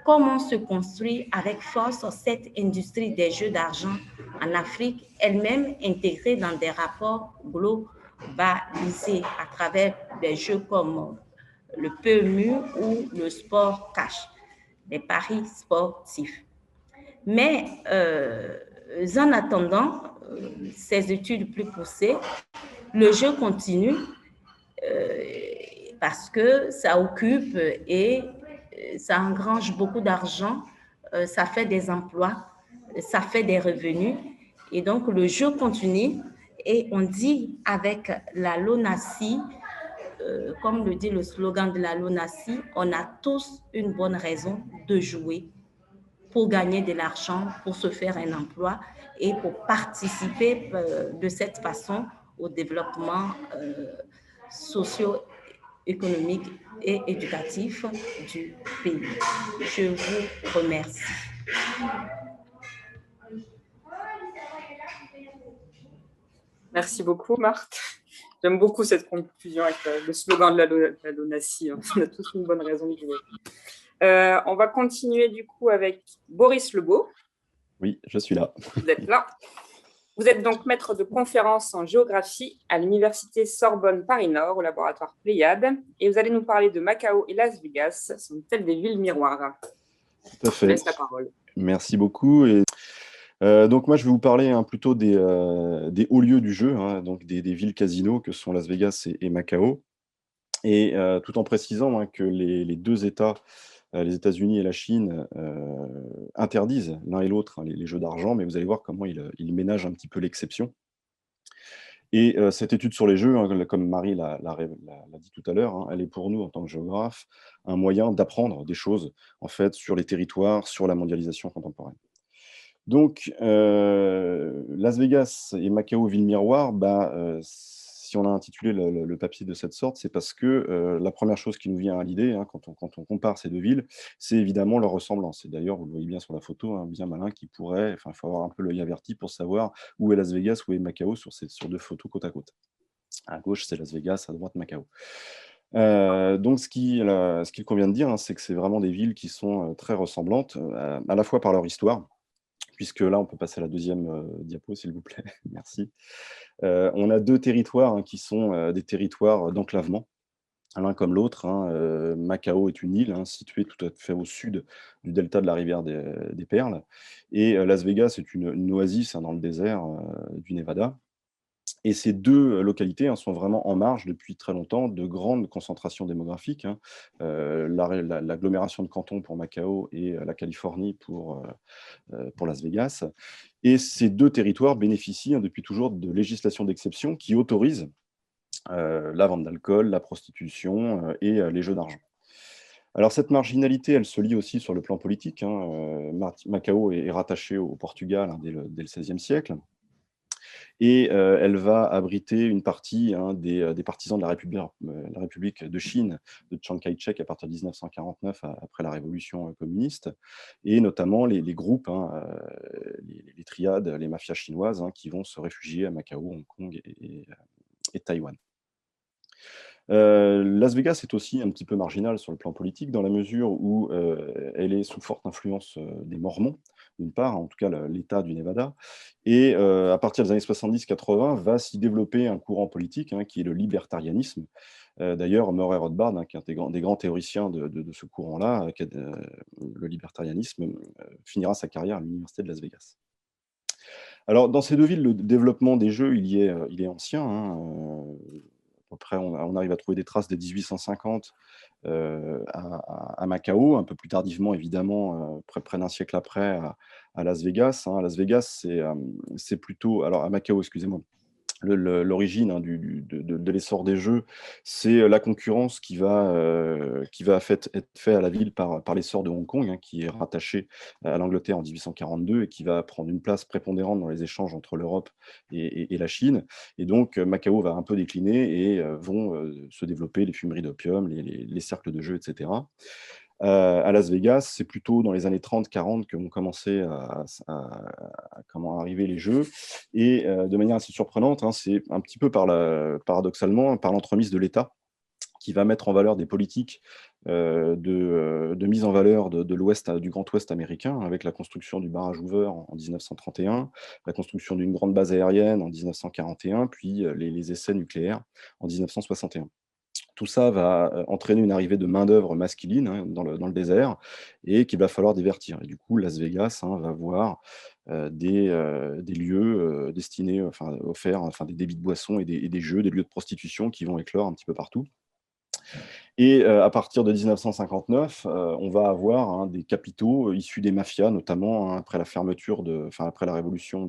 Speaker 3: comment se construit avec force cette industrie des jeux d'argent en Afrique, elle-même intégrée dans des rapports globalisés à travers des jeux comme le PMU ou le sport cash, les paris sportifs. Mais en attendant ces études plus poussées, le jeu continue parce que ça occupe et ça engrange beaucoup d'argent, ça fait des emplois, ça fait des revenus. Et donc, le jeu continue et on dit avec la LONASI, comme le dit le slogan de la LONASI, on a tous une bonne raison de jouer pour gagner de l'argent, pour se faire un emploi et pour participer de cette façon au développement socio-économique et éducatif du pays. Je vous remercie.
Speaker 1: Merci beaucoup, Marthe. J'aime beaucoup cette conclusion avec le slogan de la LONASI. On a tous une bonne raison de jouer. On va continuer du coup avec Boris Lebeau.
Speaker 4: Oui, je suis là.
Speaker 1: Vous êtes là. Vous êtes donc maître de conférences en géographie à l'université Sorbonne Paris-Nord au laboratoire Pléiade et vous allez nous parler de Macao et Las Vegas, sont-elles des villes miroirs?
Speaker 4: Tout à fait.
Speaker 1: Je laisse la parole.
Speaker 4: Merci beaucoup. Et, donc moi, je vais vous parler plutôt des hauts lieux du jeu, donc des villes casinos que sont Las Vegas et Macao. Et tout en précisant que les deux États, les États-Unis et la Chine, interdisent l'un et l'autre les jeux d'argent, mais vous allez voir comment ils ménagent un petit peu l'exception. Et cette étude sur les jeux, comme Marie l'a dit tout à l'heure, elle est pour nous, en tant que géographe, un moyen d'apprendre des choses, en fait, sur les territoires, sur la mondialisation contemporaine. Donc, Las Vegas et Macao, ville miroir, si on a intitulé le papier de cette sorte, c'est parce que la première chose qui nous vient à l'idée, quand on compare ces deux villes, c'est évidemment leur ressemblance. Et d'ailleurs, vous le voyez bien sur la photo, bien malin qui pourrait, il faut avoir un peu l'œil averti pour savoir où est Las Vegas, où est Macao sur deux photos côte à côte. À gauche, c'est Las Vegas, à droite, Macao. Donc, ce qu'il convient de dire, c'est que c'est vraiment des villes qui sont très ressemblantes, à la fois par leur histoire, puisque là, on peut passer à la deuxième diapo, s'il vous plaît. Merci. On a 2 territoires qui sont des territoires d'enclavement, l'un comme l'autre. Macao est une île située tout à fait au sud du delta de la rivière des Perles. Et Las Vegas est une oasis dans le désert du Nevada. Et ces 2 localités sont vraiment en marge depuis très longtemps de grandes concentrations démographiques. L'agglomération de Canton pour Macao et la Californie pour Las Vegas. Et ces 2 territoires bénéficient depuis toujours de législations d'exception qui autorisent la vente d'alcool, la prostitution et les jeux d'argent. Alors cette marginalité, elle se lie aussi sur le plan politique. Macao est rattaché au Portugal dès le XVIe siècle. Et elle va abriter une partie des partisans de la République de Chine de Chiang Kai-shek à partir de 1949, après la révolution communiste, et notamment les groupes, les triades, les mafias chinoises qui vont se réfugier à Macao, Hong Kong et Taïwan. Las Vegas est aussi un petit peu marginal sur le plan politique dans la mesure où elle est sous forte influence des Mormons, d'une part, en tout cas l'État du Nevada, et à partir des années 70-80 va s'y développer un courant politique qui est le libertarianisme. D'ailleurs, Murray Rothbard, qui est un des grands théoriciens de ce courant-là, le libertarianisme, finira sa carrière à l'Université de Las Vegas. Alors, dans ces 2 villes, le développement des jeux, il est ancien. Après, on arrive à trouver des traces dès 1850 à Macao, un peu plus tardivement, évidemment, près d'un siècle après, à Las Vegas. Las Vegas, c'est plutôt... Alors, à Macao, excusez-moi. L'origine de l'essor des jeux, c'est la concurrence qui va être faite à la ville par l'essor de Hong Kong, qui est rattaché à l'Angleterre en 1842 et qui va prendre une place prépondérante dans les échanges entre l'Europe et la Chine. Et donc, Macao va un peu décliner et vont se développer les fumeries d'opium, les cercles de jeux, etc. À Las Vegas, c'est plutôt dans les années 30-40 que vont commencer à arriver les jeux. Et de manière assez surprenante, c'est un petit peu paradoxalement par l'entremise de l'État qui va mettre en valeur des politiques de mise en valeur de l'Ouest, du Grand Ouest américain, avec la construction du barrage Hoover en 1931, la construction d'une grande base aérienne en 1941, puis les essais nucléaires en 1961. Tout ça va entraîner une arrivée de main-d'œuvre masculine dans le désert et qu'il va falloir divertir. Et du coup, Las Vegas va voir des lieux destinés, offerts, des débits de boissons et des jeux, des lieux de prostitution qui vont éclore un petit peu partout. Et à partir de 1959, on va avoir des capitaux issus des mafias, notamment après la après la révolution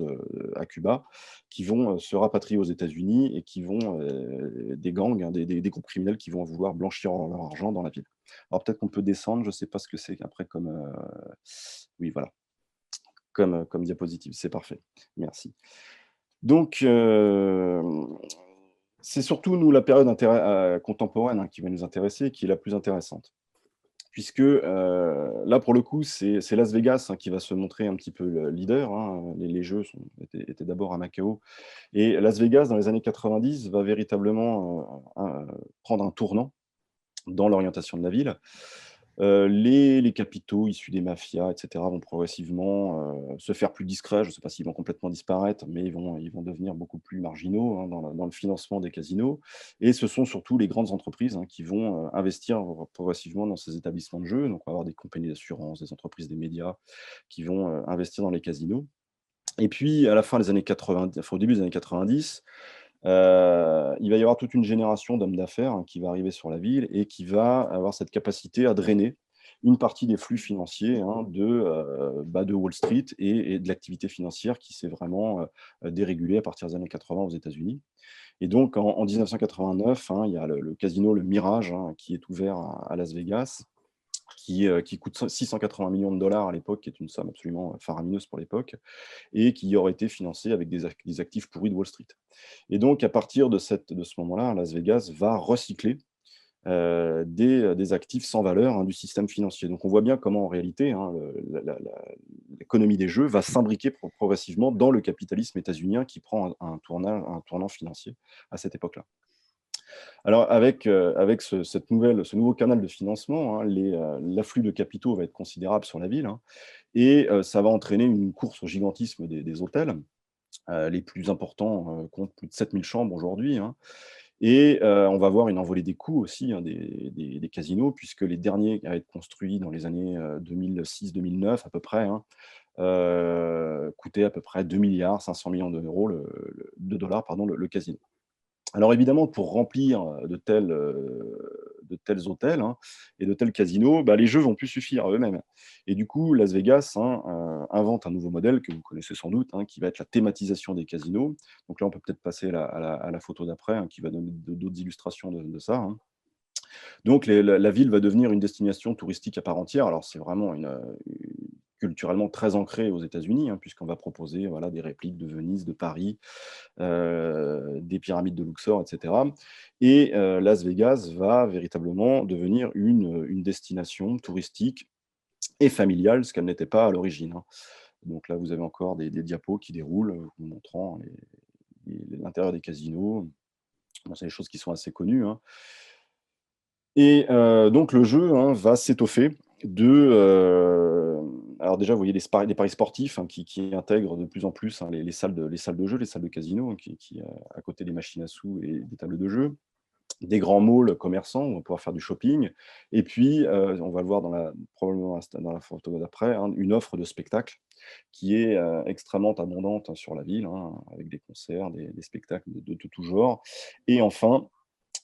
Speaker 4: à Cuba, qui vont se rapatrier aux États-Unis et qui vont des gangs, des groupes criminels qui vont vouloir blanchir leur argent dans la ville. Alors peut-être qu'on peut descendre, je ne sais pas ce que c'est après comme oui, voilà, comme diapositive, c'est parfait. Merci. Donc c'est surtout, nous, la période contemporaine qui va nous intéresser, qui est la plus intéressante. Puisque là, pour le coup, c'est Las Vegas qui va se montrer un petit peu le leader. Les jeux étaient d'abord à Macao. Et Las Vegas, dans les années 90, va véritablement prendre un tournant dans l'orientation de la ville. Les capitaux issus des mafias, etc., vont progressivement se faire plus discrets. Je ne sais pas s'ils vont complètement disparaître, mais ils vont devenir beaucoup plus marginaux dans le financement des casinos. Et ce sont surtout les grandes entreprises qui vont investir progressivement dans ces établissements de jeux. Donc, on va avoir des compagnies d'assurance, des entreprises des médias qui vont investir dans les casinos. Et puis, à la fin des années 90, au début des années 90, il va y avoir toute une génération d'hommes d'affaires qui va arriver sur la ville et qui va avoir cette capacité à drainer une partie des flux financiers de Wall Street et de l'activité financière qui s'est vraiment dérégulée à partir des années 80 aux États-Unis. Et donc, en 1989, il y a le casino Le Mirage qui est ouvert à Las Vegas, qui coûte 680 millions de dollars à l'époque, qui est une somme absolument faramineuse pour l'époque, et qui aurait été financé avec des actifs pourris de Wall Street. Et donc, à partir de ce moment-là, Las Vegas va recycler des actifs sans valeur du système financier. Donc, on voit bien comment, en réalité, l'économie des jeux va s'imbriquer progressivement dans le capitalisme états-unien qui prend un tournant financier à cette époque-là. Alors, avec ce nouveau canal de financement, hein, l'afflux de capitaux va être considérable sur la ville, hein, et ça va entraîner une course au gigantisme des hôtels. Les plus importants comptent plus de 7 000 chambres aujourd'hui, hein, et on va voir une envolée des coûts aussi, hein, des casinos, puisque les derniers à être construits dans les années 2006-2009 à peu près, hein, coûtaient à peu près 2,5 milliards d'euros, de dollars, pardon, le casino. Alors évidemment, pour remplir de tels hôtels, hein, et de tels casinos, bah, les jeux vont plus suffire à eux-mêmes. Et du coup, Las Vegas, hein, invente un nouveau modèle que vous connaissez sans doute, hein, qui va être la thématisation des casinos. Donc là, on peut peut-être passer à la photo d'après, hein, qui va donner d'autres illustrations de ça, hein. Donc la ville va devenir une destination touristique à part entière. Alors c'est vraiment culturellement très ancré aux États-Unis, hein, puisqu'on va proposer, voilà, des répliques de Venise, de Paris, des pyramides de Luxor, et cetera. Et Las Vegas va véritablement devenir une destination touristique et familiale, ce qu'elle n'était pas à l'origine, hein. Donc là, vous avez encore des diapos qui déroulent, vous montrant l'intérieur des casinos. Bon, c'est des choses qui sont assez connues, hein. Et donc le jeu, hein, va s'étoffer alors déjà, vous voyez les paris sportifs, hein, qui intègrent de plus en plus, hein, les salles de jeu, les salles de casino, hein, à côté des machines à sous et des tables de jeu. Des grands malls commerçants où on va pouvoir faire du shopping, et puis, on va le voir probablement dans la photo d'après, hein, une offre de spectacle qui est, extrêmement abondante, hein, sur la ville, hein, avec des concerts, des spectacles de tout genre. Et enfin,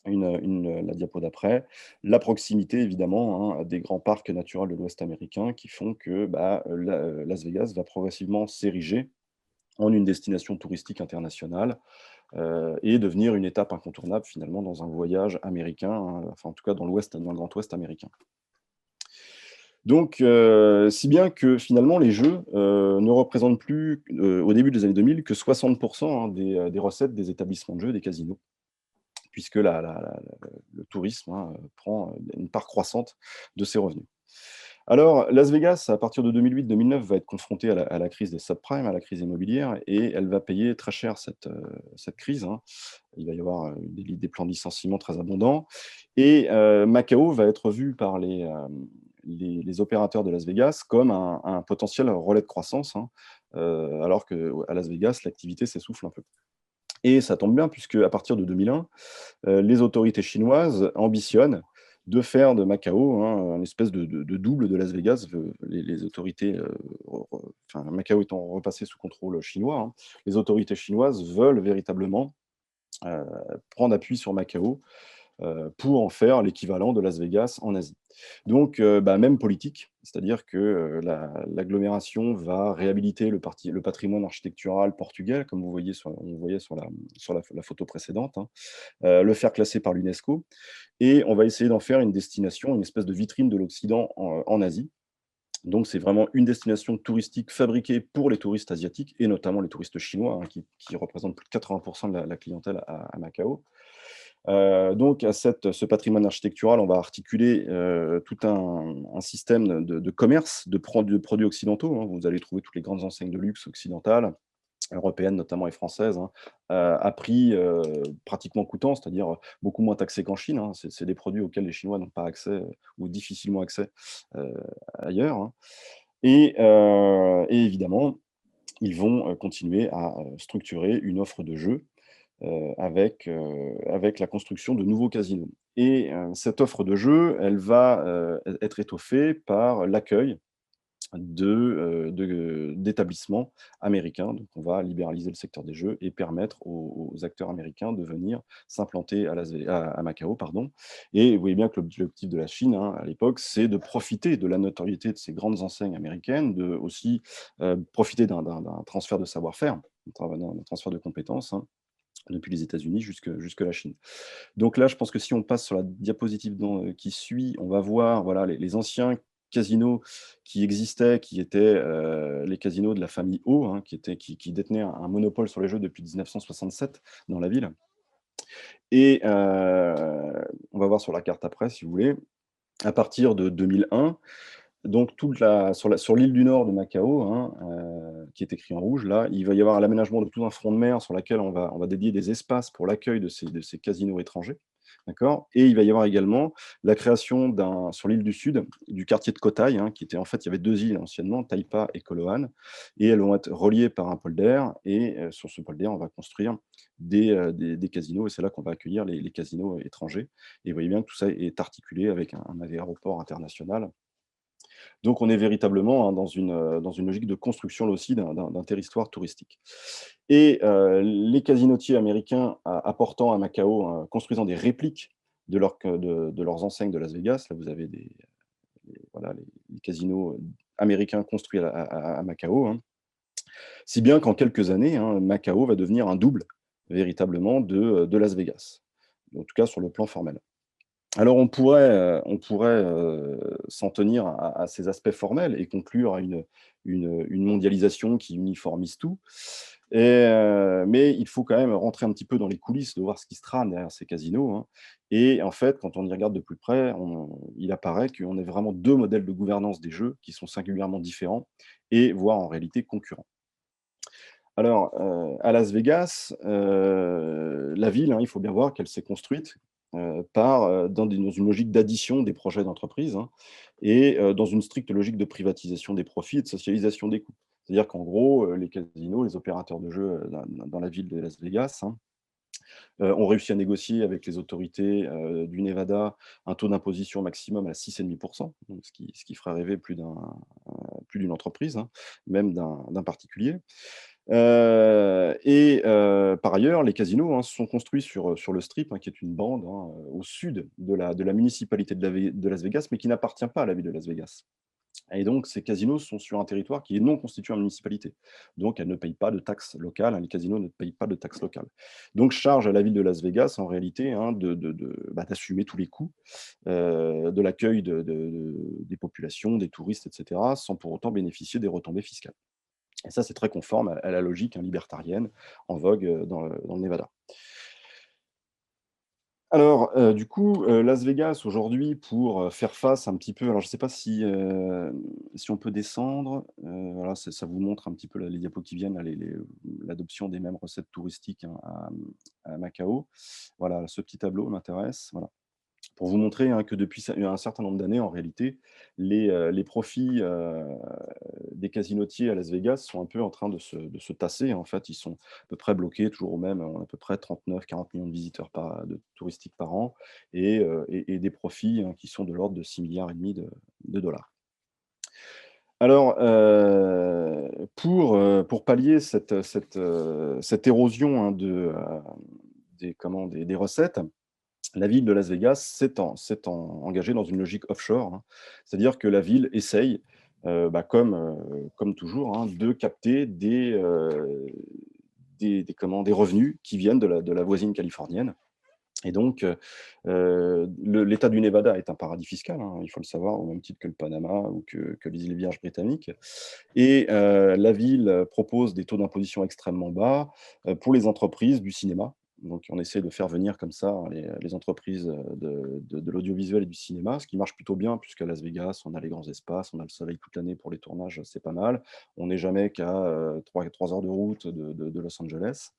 Speaker 4: la diapo d'après, la proximité évidemment, hein, des grands parcs naturels de l'Ouest américain qui font que, bah, Las Vegas va progressivement s'ériger en une destination touristique internationale, et devenir une étape incontournable finalement dans un voyage américain, hein, enfin en tout cas dans le Grand Ouest américain. Donc, si bien que finalement les jeux, ne représentent plus, au début des années 2000, que 60%, hein, des recettes des établissements de jeux, des casinos, puisque le tourisme, hein, prend une part croissante de ces revenus. Alors, Las Vegas, à partir de 2008-2009, va être confrontée à la crise des subprimes, à la crise immobilière, et elle va payer très cher cette crise, hein. Il va y avoir des plans de licenciement très abondants. Et Macao va être vu par les opérateurs de Las Vegas comme un potentiel relais de croissance, hein, alors qu'à Las Vegas, l'activité s'essouffle un peu. Et ça tombe bien, puisque à partir de 2001, les autorités chinoises ambitionnent de faire de Macao, hein, une espèce de double de Las Vegas. Les autorités, enfin, Macao étant repassé sous contrôle chinois, hein, les autorités chinoises veulent véritablement prendre appui sur Macao, pour en faire l'équivalent de Las Vegas en Asie. Donc, bah, même politique, c'est-à-dire que l'agglomération va réhabiliter le patrimoine architectural portugais, comme on voyait sur la photo précédente, hein, le faire classer par l'UNESCO, et on va essayer d'en faire une destination, une espèce de vitrine de l'Occident en Asie. Donc c'est vraiment une destination touristique fabriquée pour les touristes asiatiques, et notamment les touristes chinois, hein, qui représentent plus de 80% de la clientèle à Macao. Donc à ce patrimoine architectural, on va articuler, tout un système de commerce de produits occidentaux, hein. Vous allez trouver toutes les grandes enseignes de luxe occidentales, européennes notamment et françaises, hein, à prix, pratiquement coûtant, c'est-à-dire beaucoup moins taxés qu'en Chine, hein. C'est des produits auxquels les Chinois n'ont pas accès, ou difficilement accès, ailleurs, hein. Et évidemment, ils vont, continuer à, structurer une offre de jeux, avec la construction de nouveaux casinos. Et cette offre de jeu, elle va, être étoffée par l'accueil d'établissements américains. Donc on va libéraliser le secteur des jeux et permettre aux acteurs américains de venir s'implanter à Macao, pardon. Et vous voyez bien que l'objectif de la Chine, hein, à l'époque, c'est de profiter de la notoriété de ces grandes enseignes américaines, de aussi, profiter d'un transfert de savoir-faire, d'un transfert de compétences, hein, depuis les États-Unis jusque la Chine. Donc là, je pense que si on passe sur la diapositive qui suit, on va voir, voilà, les anciens casinos qui existaient, qui étaient, les casinos de la famille Ho, hein, qui détenaient un monopole sur les jeux depuis 1967 dans la ville. Et on va voir sur la carte après, si vous voulez. À partir de 2001, donc sur l'île du Nord de Macao, hein, qui est écrit en rouge là, il va y avoir l'aménagement de tout un front de mer sur laquelle on va dédier des espaces pour l'accueil de ces casinos étrangers. D'accord. Et il va y avoir également la création sur l'île du Sud, du quartier de Kotai, hein, qui était en fait, il y avait 2 îles anciennement, Taipa et Koloan, et elles vont être reliées par un polder, et sur ce polder, on va construire des casinos, et c'est là qu'on va accueillir les casinos étrangers. Et vous voyez bien que tout ça est articulé avec un aéroport international. Donc on est véritablement, hein, dans une logique de construction là aussi d'un territoire touristique. Et les casinotiers américains apportant à Macao, construisant des répliques de leurs enseignes de Las Vegas. Là, vous avez voilà, les casinos américains construits à Macao, hein. Si bien qu'en quelques années, hein, Macao va devenir un double véritablement de Las Vegas, en tout cas sur le plan formel. Alors on pourrait s'en tenir à ces aspects formels et conclure à une mondialisation qui uniformise tout. Mais il faut quand même rentrer un petit peu dans les coulisses, de voir ce qui se trame derrière ces casinos, hein. Et en fait, quand on y regarde de plus près, il apparaît qu'on ait vraiment 2 modèles de gouvernance des jeux qui sont singulièrement différents et voire en réalité concurrents. Alors, à Las Vegas, la ville, hein, il faut bien voir qu'elle s'est construite, dans une logique d'addition des projets d'entreprise, hein, et dans une stricte logique de privatisation des profits et de socialisation des coûts. C'est-à-dire qu'en gros, les casinos, les opérateurs de jeux, dans la ville de Las Vegas, hein, ont réussi à négocier avec les autorités, du Nevada un taux d'imposition maximum à 6,5 %, donc ce qui ferait rêver plus d'une entreprise, hein, même d'un particulier. Par ailleurs, les casinos, hein, se sont construits sur le Strip, hein, qui est une bande, hein, au sud de la municipalité de Las Vegas, mais qui n'appartient pas à la ville de Las Vegas. Et donc ces casinos sont sur un territoire qui est non constitué en municipalité. Donc elles ne payent pas de taxes locales, hein, les casinos ne payent pas de taxes locales. Donc charge à la ville de Las Vegas, en réalité, hein, d'assumer tous les coûts, de l'accueil des populations, des touristes, et cetera, sans pour autant bénéficier des retombées fiscales. Et ça, c'est très conforme à la logique, hein, libertarienne en vogue, dans le Nevada. Alors, du coup, Las Vegas aujourd'hui pour, faire face un petit peu, alors je ne sais pas si on peut descendre, voilà, ça vous montre un petit peu les diapos qui viennent là, l'adoption des mêmes recettes touristiques, hein, à Macao. Voilà, ce petit tableau m'intéresse, voilà. Pour vous montrer, hein, que depuis un certain nombre d'années, en réalité, les profits, des casinotiers à Las Vegas sont un peu en train de se tasser. En fait, ils sont à peu près bloqués, toujours au même, à peu près 39-40 millions de visiteurs touristiques par an, et des profits, hein, qui sont de l'ordre de 6,5 milliards de dollars. Alors, pour pallier cette érosion, hein, des recettes, la ville de Las Vegas engagée dans une logique offshore, hein. C'est-à-dire que la ville essaye, comme toujours, hein, de capter des revenus qui viennent de la voisine californienne. Et donc, l'État du Nevada est un paradis fiscal, hein, il faut le savoir, au même titre que le Panama ou que les îles Vierges britanniques. Et la ville propose des taux d'imposition extrêmement bas, pour les entreprises du cinéma. Donc on essaie de faire venir comme ça, hein, les entreprises, de l'audiovisuel et du cinéma, ce qui marche plutôt bien puisqu'à Las Vegas, on a les grands espaces, on a le soleil toute l'année pour les tournages, c'est pas mal. On n'est jamais qu'à 3 heures de route de Los Angeles.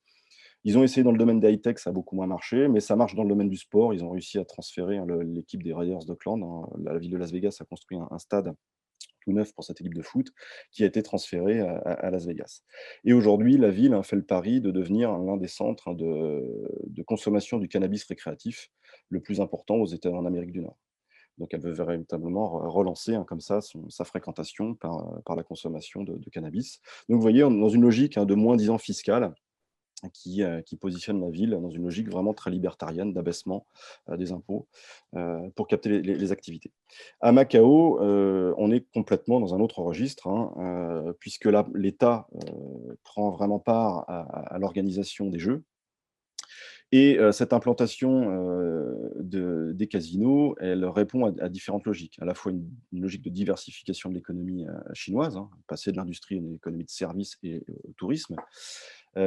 Speaker 4: Ils ont essayé dans le domaine des high-tech, ça a beaucoup moins marché, mais ça marche dans le domaine du sport. Ils ont réussi à transférer, hein, l'équipe des Raiders d'Oakland, hein. La ville de Las Vegas a construit un stade tout neuf pour cette équipe de foot, qui a été transféré à Las Vegas. Et aujourd'hui, la ville a fait le pari de devenir l'un des centres, hein, de consommation du cannabis récréatif le plus important en Amérique du Nord. Donc elle veut véritablement relancer, hein, comme ça sa fréquentation par la consommation de cannabis. Donc vous voyez, on est dans une logique, hein, de moins-disant fiscal, qui positionne la ville dans une logique vraiment très libertarienne d'abaissement, des impôts, pour capter les activités. À Macao, on est complètement dans un autre registre, hein, puisque là, l'État, prend vraiment part à l'organisation des jeux. Et cette implantation, des casinos, elle répond à différentes logiques. À la fois une logique de diversification de l'économie, chinoise, hein, passer de l'industrie à une économie de services et au tourisme.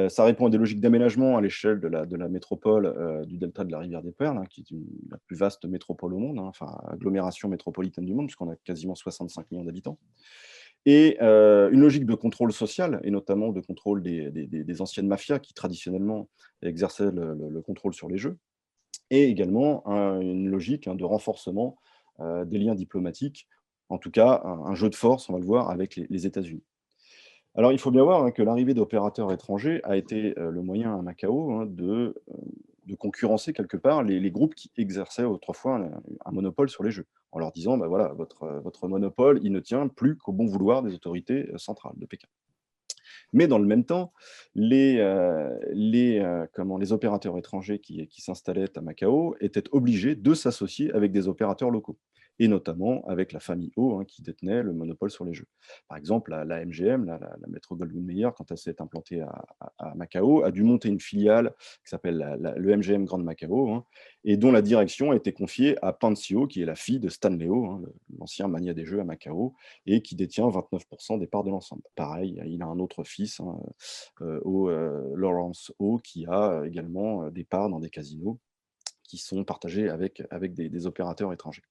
Speaker 4: Ça répond à des logiques d'aménagement à l'échelle de la métropole, du delta de la rivière des Perles, hein, qui est la plus vaste métropole au monde, hein, enfin agglomération métropolitaine du monde, puisqu'on a quasiment 65 millions d'habitants. Et une logique de contrôle social, et notamment de contrôle des anciennes mafias qui traditionnellement exerçaient le contrôle sur les jeux. et également une logique de renforcement des liens diplomatiques, en tout cas un jeu de force, on va le voir, avec les États-Unis. Alors, il faut bien voir que l'arrivée d'opérateurs étrangers a été le moyen à Macao de concurrencer quelque part les groupes qui exerçaient autrefois un monopole sur les jeux, en leur disant, bah voilà, votre monopole, il ne tient plus qu'au bon vouloir des autorités centrales de Pékin. Mais dans le même temps, les opérateurs étrangers qui s'installaient à Macao étaient obligés de s'associer avec des opérateurs locaux, et notamment avec la famille O, qui détenait le monopole sur les jeux. Par exemple, la MGM, la Metro-Goldwyn-Mayer, quand elle s'est implantée à Macao, a dû monter une filiale qui s'appelle le MGM Grand Macao, et dont la direction a été confiée à Pansio, qui est la fille de Stanley Ho, l'ancien magnat des jeux à Macao, et qui détient 29% des parts de l'ensemble. Pareil, il a un autre fils, Lawrence Ho, qui a également des parts dans des casinos qui sont partagés avec des opérateurs étrangers.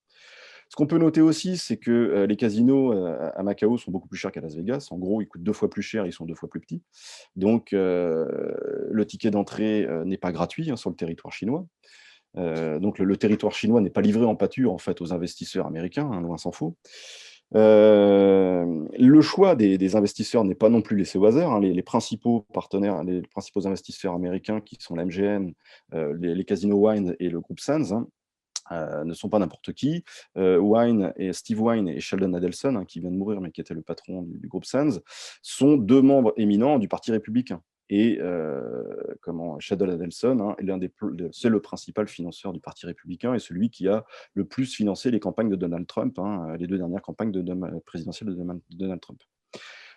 Speaker 4: Ce qu'on peut noter aussi, c'est que les casinos à Macao sont beaucoup plus chers qu'à Las Vegas. En gros, ils coûtent 2 fois plus cher, ils sont 2 fois plus petits. Donc, le ticket d'entrée n'est pas gratuit sur le territoire chinois. Donc, le territoire chinois n'est pas livré en pâture en fait, aux investisseurs américains, loin s'en faut. Le choix des investisseurs n'est pas non plus laissé au hasard. Les principaux partenaires, les principaux investisseurs américains qui sont la MGM, les casinos Wynn et le groupe Sands, ne sont pas n'importe qui. Steve Wynn et Sheldon Adelson, qui vient de mourir mais qui était le patron du groupe Sands, sont 2 membres éminents du Parti républicain. Et Sheldon Adelson, c'est le principal financeur du Parti républicain et celui qui a le plus financé les campagnes de Donald Trump, les 2 dernières campagnes présidentielles de Donald Trump.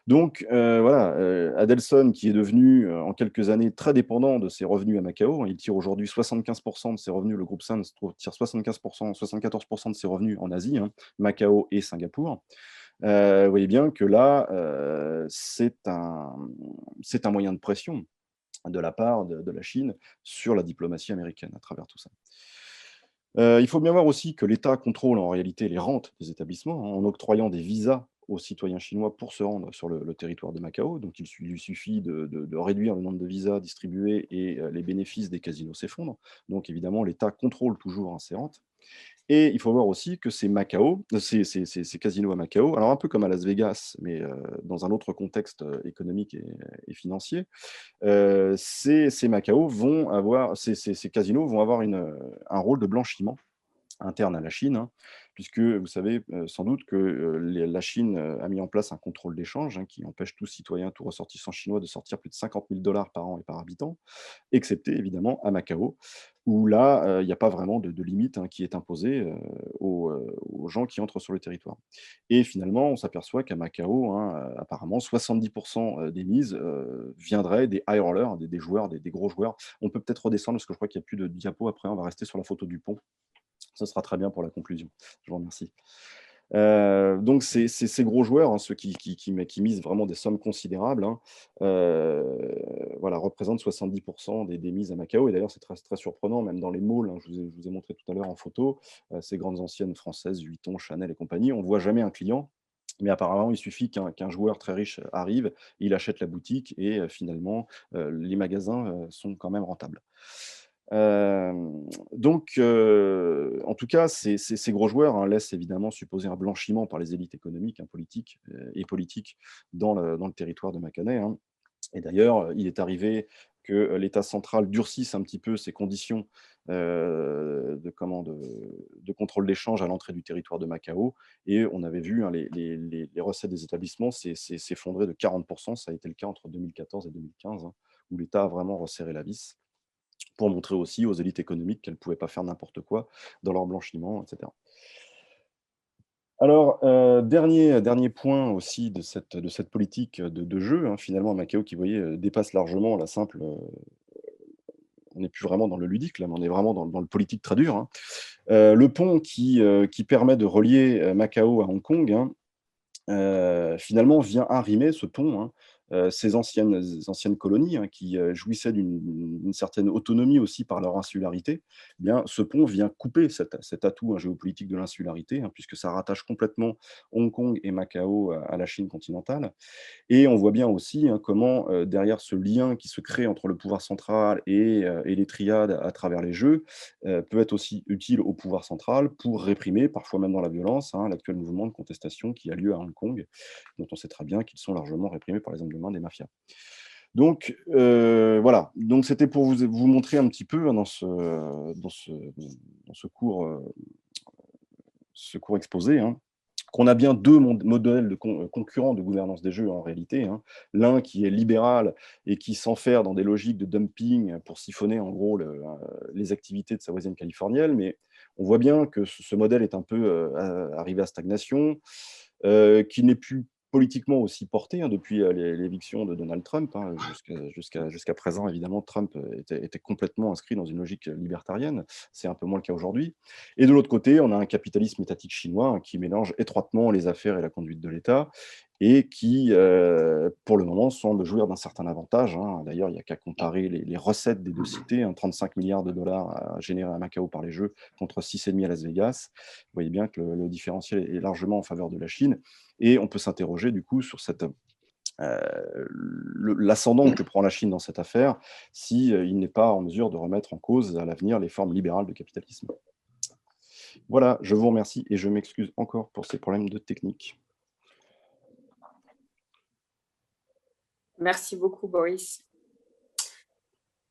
Speaker 4: Donc voilà, Adelson, qui est devenu en quelques années très dépendant de ses revenus à Macao, il tire aujourd'hui 75% de ses revenus, le groupe Sands tire 74% de ses revenus en Asie, Macao et Singapour. Vous voyez bien que là, c'est un moyen de pression de la part de la Chine sur la diplomatie américaine à travers tout ça. Il faut bien voir aussi que l'État contrôle en réalité les rentes des établissements en octroyant des visas aux citoyens chinois pour se rendre sur le territoire de Macao. Donc, il lui suffit de réduire le nombre de visas distribués et les bénéfices des casinos s'effondrent. Donc, évidemment, l'État contrôle toujours ces rentes. Et il faut voir aussi que ces casinos à Macao, alors un peu comme à Las Vegas, mais dans un autre contexte économique et financier, ces casinos vont avoir un rôle de blanchiment interne à la Chine, puisque vous savez sans doute que la Chine a mis en place un contrôle d'échange qui empêche tout citoyen, tout ressortissant chinois de sortir plus de 50 000 $ par an et par habitant, excepté évidemment à Macao, où là, il n'y a pas vraiment de limite qui est imposée aux gens qui entrent sur le territoire. Et finalement, on s'aperçoit qu'à Macao, apparemment, 70% des mises viendraient des high rollers, des joueurs, des gros joueurs. On peut peut-être redescendre, parce que je crois qu'il n'y a plus de diapo après, on va rester sur la photo du pont. Ce sera très bien pour la conclusion. Je vous remercie. Donc, ces gros joueurs, ceux qui misent vraiment des sommes considérables, représentent 70% des mises à Macao. Et d'ailleurs, c'est très, très surprenant, même dans les malls, je vous ai montré tout à l'heure en photo, ces grandes anciennes françaises, Vuitton, Chanel et compagnie, on ne voit jamais un client. Mais apparemment, il suffit qu'un joueur très riche arrive, il achète la boutique et finalement, les magasins sont quand même rentables. Donc, en tout cas, ces gros joueurs laissent évidemment supposer un blanchiment par les élites économiques, politiques et politiques dans le territoire de Macanais. Et d'ailleurs, il est arrivé que l'État central durcisse un petit peu ses conditions de contrôle d'échange à l'entrée du territoire de Macao. Et on avait vu les recettes des établissements s'effondrer de 40%. Ça a été le cas entre 2014 et 2015, où l'État a vraiment resserré la vis, pour montrer aussi aux élites économiques qu'elles ne pouvaient pas faire n'importe quoi dans leur blanchiment, etc. Alors, dernier point aussi de cette politique de jeu, finalement, à Macao, qui, vous voyez, dépasse largement la simple... on n'est plus vraiment dans le ludique, là, mais on est vraiment dans le politique très dur. Le pont qui permet de relier Macao à Hong Kong, finalement, vient arrimer ce pont ces anciennes colonies, hein, qui jouissaient d'une certaine autonomie aussi par leur insularité, eh bien, ce pont vient couper cet atout, hein, géopolitique de l'insularité, hein, puisque ça rattache complètement Hong Kong et Macao à la Chine continentale. Et on voit bien aussi, hein, comment, derrière ce lien qui se crée entre le pouvoir central et les triades à travers les jeux, peut être aussi utile au pouvoir central pour réprimer, parfois même dans la violence, hein, l'actuel mouvement de contestation qui a lieu à Hong Kong, dont on sait très bien qu'ils sont largement réprimés par les hommes de main des mafias. Donc, voilà, donc c'était pour vous montrer un petit peu, hein, dans ce cours exposé, hein, qu'on a bien deux modèles concurrents de gouvernance des jeux en réalité, hein. L'un qui est libéral et qui s'enferre dans des logiques de dumping pour siphonner en gros les activités de sa voisine californienne, mais on voit bien que ce modèle est un peu arrivé à stagnation, qu'il n'est plus politiquement aussi porté, hein, depuis l'éviction de Donald Trump, hein. Jusqu'à présent, évidemment, Trump était complètement inscrit dans une logique libertarienne. C'est un peu moins le cas aujourd'hui. Et de l'autre côté, on a un capitalisme étatique chinois, hein, qui mélange étroitement les affaires et la conduite de l'État et qui, pour le moment, semble jouir d'un certain avantage, hein. D'ailleurs, il n'y a qu'à comparer les recettes des deux cités, hein, 35 milliards de dollars générés à Macao par les jeux contre 6,5 à Las Vegas. Vous voyez bien que le différentiel est largement en faveur de la Chine. Et on peut s'interroger du coup sur l'ascendant que prend la Chine dans cette affaire, si il n'est pas en mesure de remettre en cause à l'avenir les formes libérales de capitalisme. Voilà, je vous remercie et je m'excuse encore pour ces problèmes de technique.
Speaker 1: Merci beaucoup, Boris.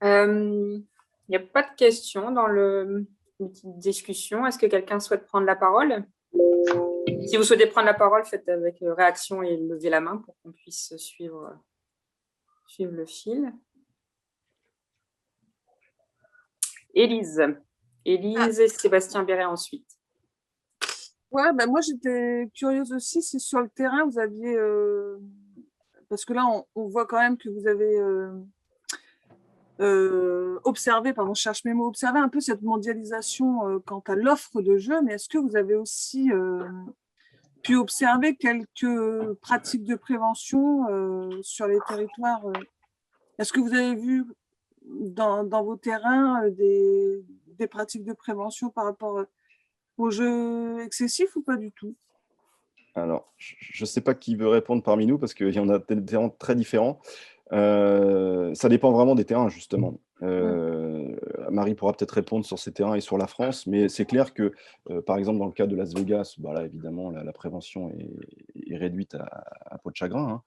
Speaker 1: Il n'y a pas de questions dans une petite discussion. Est-ce que quelqu'un souhaite prendre la parole? Si vous souhaitez prendre la parole, faites avec réaction et levez la main pour qu'on puisse suivre le fil. Élise et Sébastien Béret ensuite.
Speaker 5: Ouais, ben moi j'étais curieuse aussi, si sur le terrain vous aviez, parce que là on voit quand même que vous avez observé, pardon, je cherche mes mots, observé un peu cette mondialisation quant à l'offre de jeux, mais est-ce que vous avez aussi pu observer quelques pratiques de prévention sur les territoires? Est-ce que vous avez vu dans vos terrains des pratiques de prévention par rapport aux jeux excessifs ou pas du tout?
Speaker 4: Alors, je ne sais pas qui veut répondre parmi nous parce qu'il y en a des terrains très différents. Ça dépend vraiment des terrains, justement. Marie pourra peut-être répondre sur ces terrains et sur la France, mais c'est clair que, par exemple, dans le cas de Las Vegas, bah là, évidemment, la prévention est réduite à peau de chagrin, hein.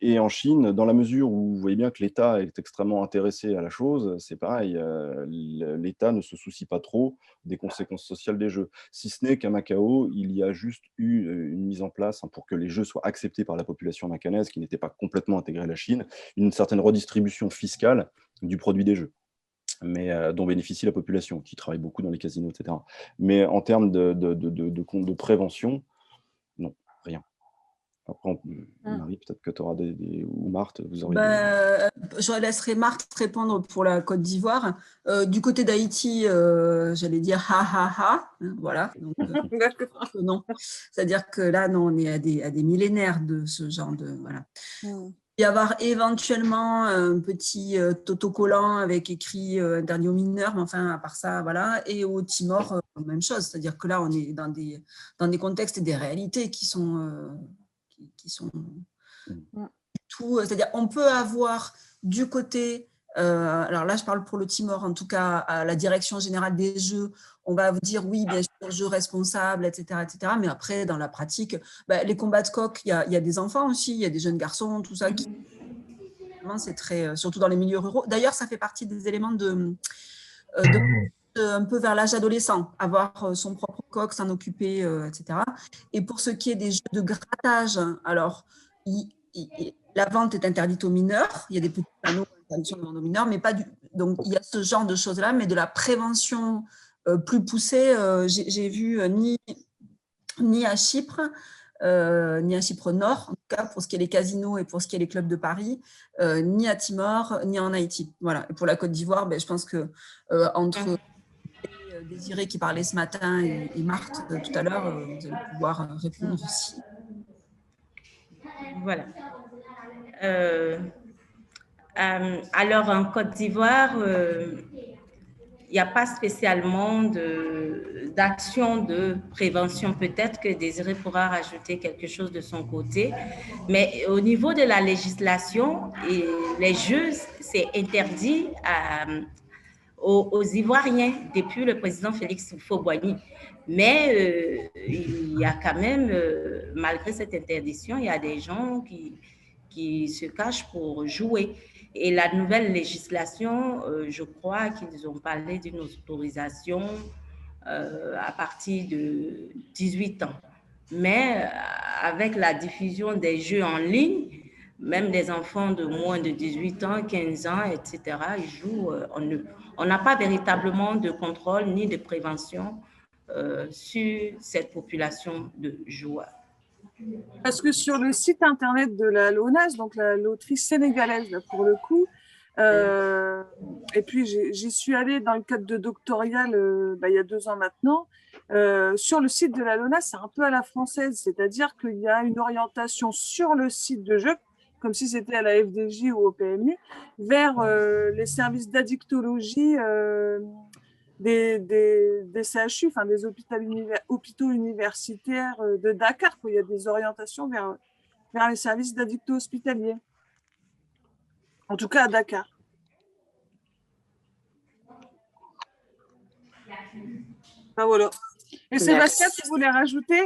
Speaker 4: Et en Chine, dans la mesure où vous voyez bien que l'État est extrêmement intéressé à la chose, c'est pareil, l'État ne se soucie pas trop des conséquences sociales des jeux. Si ce n'est qu'à Macao, il y a juste eu une mise en place, hein, pour que les jeux soient acceptés par la population macanaise, qui n'était pas complètement intégrée à la Chine, une certaine redistribution fiscale du produit des jeux, mais dont bénéficie la population, qui travaille beaucoup dans les casinos, etc. Mais en termes de prévention, non, rien. Après, Marie, peut-être que tu auras ou Marthe, vous aurez
Speaker 2: je laisserai Marthe répondre pour la Côte d'Ivoire. Du côté d'Haïti, j'allais dire ha ha ha, hein, voilà. Donc, non, c'est-à-dire que là, non, on est à des millénaires de ce genre de voilà. Il y avoir éventuellement un petit autocollant avec écrit interdit aux mineurs, mais enfin, à part ça, voilà. Et au Timor, même chose, c'est-à-dire que là, on est dans des contextes et des réalités qui sont tout, c'est-à-dire on peut avoir du côté, alors là je parle pour le Timor, en tout cas à la direction générale des jeux, on va vous dire oui, bien sûr, jeux responsables, etc., mais après dans la pratique, les combats de coq, il y a des enfants aussi, il y a des jeunes garçons, tout ça, c'est très, surtout dans les milieux ruraux. D'ailleurs, ça fait partie des éléments un peu vers l'âge adolescent, avoir son propre coq, s'en occuper, etc. Et pour ce qui est des jeux de grattage, alors, la vente est interdite aux mineurs, il y a des petits panneaux d'interdiction de vente aux mineurs, mais pas donc il y a ce genre de choses-là, mais de la prévention plus poussée, j'ai vu ni à Chypre, ni à Chypre Nord, en tout cas pour ce qui est les casinos et pour ce qui est les clubs de Paris, ni à Timor, ni en Haïti. Voilà. Et pour la Côte d'Ivoire, je pense que entre Désiré qui parlait ce matin et Marthe tout à l'heure, vous allez pouvoir répondre aussi.
Speaker 3: Voilà. Alors, en Côte d'Ivoire, il n'y a pas spécialement d'action de prévention. Peut-être que Désiré pourra rajouter quelque chose de son côté. Mais au niveau de la législation, les jeux, c'est interdit aux Ivoiriens depuis le président Félix Houphouët-Boigny. Mais il y a quand même, malgré cette interdiction, il y a des gens qui se cachent pour jouer. Et la nouvelle législation, je crois qu'ils ont parlé d'une autorisation à partir de 18 ans. Mais avec la diffusion des jeux en ligne, même des enfants de moins de 18 ans, 15 ans, etc., ils jouent. On n'a pas véritablement de contrôle ni de prévention sur cette population de joueurs.
Speaker 5: Parce que sur le site internet de la LONASE, donc la loterie sénégalaise, là, pour le coup, et puis j'y suis allée dans le cadre de Doctorial il y a 2 ans maintenant, sur le site de la LONASE, c'est un peu à la française, c'est-à-dire qu'il y a une orientation sur le site de jeu, comme si c'était à la FDJ ou au PMU, vers les services d'addictologie des CHU, enfin des hôpitaux universitaires de Dakar, où il y a des orientations vers les services d'addicto hospitaliers. En tout cas à Dakar. Ben voilà. Et Sébastien, tu voulais rajouter?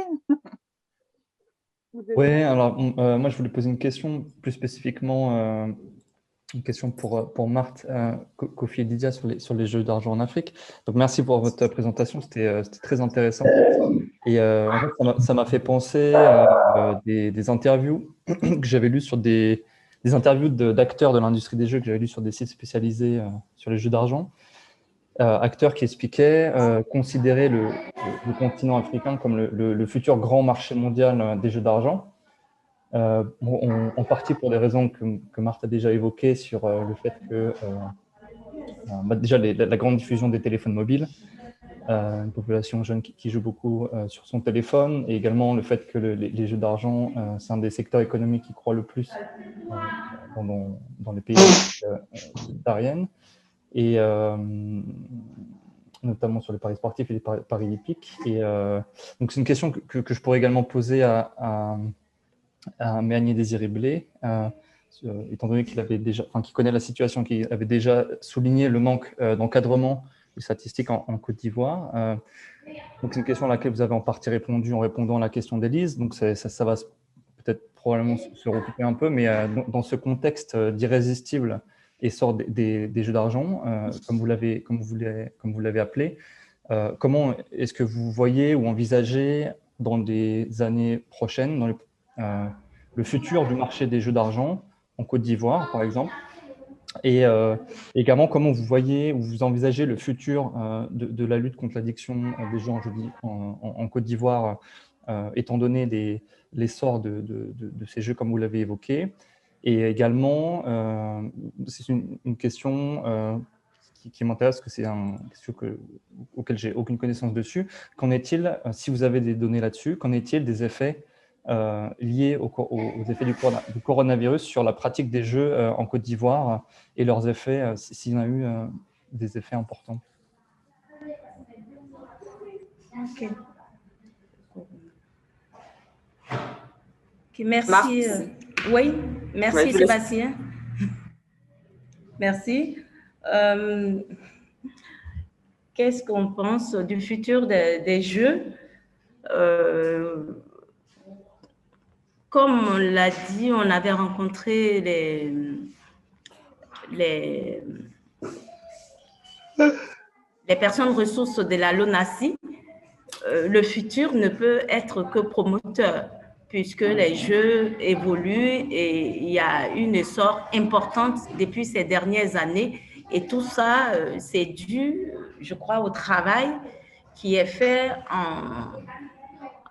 Speaker 6: Oui, alors moi je voulais poser une question plus spécifiquement, une question pour Marthe, Kofi et Lydia sur les jeux d'argent en Afrique. Donc merci pour votre présentation, c'était très intéressant. Et en fait, ça m'a fait penser à des interviews que j'avais lues sur des interviews d'acteurs de l'industrie des jeux que j'avais lues sur des sites spécialisés sur les jeux d'argent. Acteurs qui expliquaient considérer le continent africain comme le futur grand marché mondial des jeux d'argent. En partie pour des raisons que Marthe a déjà évoquées sur le fait que déjà la grande diffusion des téléphones mobiles, une population jeune qui joue beaucoup sur son téléphone, et également le fait que les jeux d'argent, c'est un des secteurs économiques qui croît le plus dans les pays subsahariennes, et notamment sur les paris sportifs et les paris hippiques. Et donc c'est une question que je pourrais également poser à Méanier Désiré Blé, étant donné qu'il connaît la situation, qu'il avait déjà souligné le manque d'encadrement des statistiques en Côte d'Ivoire. Donc c'est une question à laquelle vous avez en partie répondu en répondant à la question d'Élise. Donc ça va peut-être probablement se recouper un peu, mais dans ce contexte d'irrésistible essor des jeux d'argent, comme vous l'avez appelé, comment est-ce que vous voyez ou envisagez dans les années prochaines, le futur du marché des jeux d'argent en Côte d'Ivoire, par exemple, et également comment vous voyez ou vous envisagez le futur de la lutte contre l'addiction des jeux en Côte d'Ivoire, étant donné l'essor de ces jeux comme vous l'avez évoqué. Et également, c'est une question qui m'intéresse, parce que c'est une question auquel j'ai aucune connaissance dessus. Qu'en est-il, si vous avez des données là-dessus, qu'en est-il des effets liés aux effets du coronavirus sur la pratique des jeux en Côte d'Ivoire et leurs effets, s'il y en a eu des effets importants?
Speaker 3: Ok, merci. Oui, merci Sébastien. Merci. Qu'est-ce qu'on pense du futur des jeux? Comme on l'a dit, on avait rencontré les personnes ressources de la LONASI. Le futur ne peut être que promoteur, puisque les jeux évoluent et il y a une essor importante depuis ces dernières années. Et tout ça, c'est dû, je crois, au travail qui est fait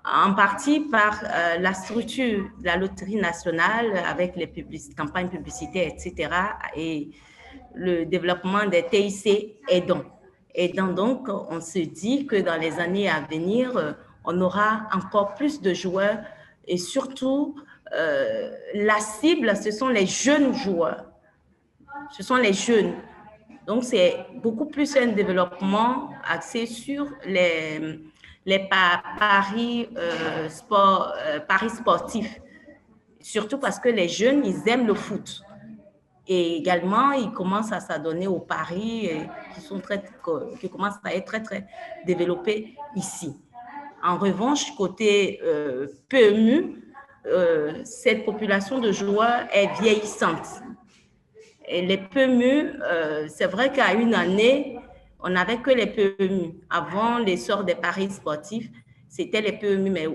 Speaker 3: en partie par la structure de la Loterie nationale avec les campagnes publicitaires, etc. et le développement des TIC aidant. Donc, on se dit que dans les années à venir, on aura encore plus de joueurs et surtout la cible, ce sont les jeunes joueurs. Ce sont les jeunes. Donc, c'est beaucoup plus un développement axé sur les paris, paris sportifs. Surtout parce que les jeunes, ils aiment le foot. Et également, ils commencent à s'adonner aux paris qui commencent à être très, très développés ici. En revanche, côté PMU, cette population de joueurs est vieillissante. Et les PMU, c'est vrai qu'à une année, on n'avait que les PMU. Avant l'essor des paris sportifs, c'était les PMU. Mais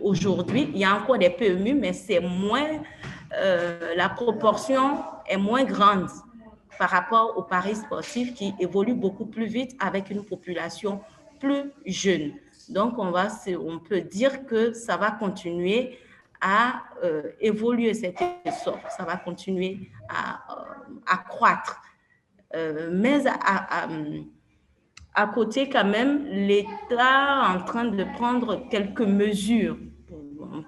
Speaker 3: aujourd'hui, il y a encore des PMU, mais c'est moins, la proportion est moins grande par rapport aux paris sportifs qui évoluent beaucoup plus vite avec une population plus jeune. Donc, on peut dire que ça va continuer à évoluer cet essor, ça va continuer à croître. Mais à côté, quand même, l'État est en train de prendre quelques mesures.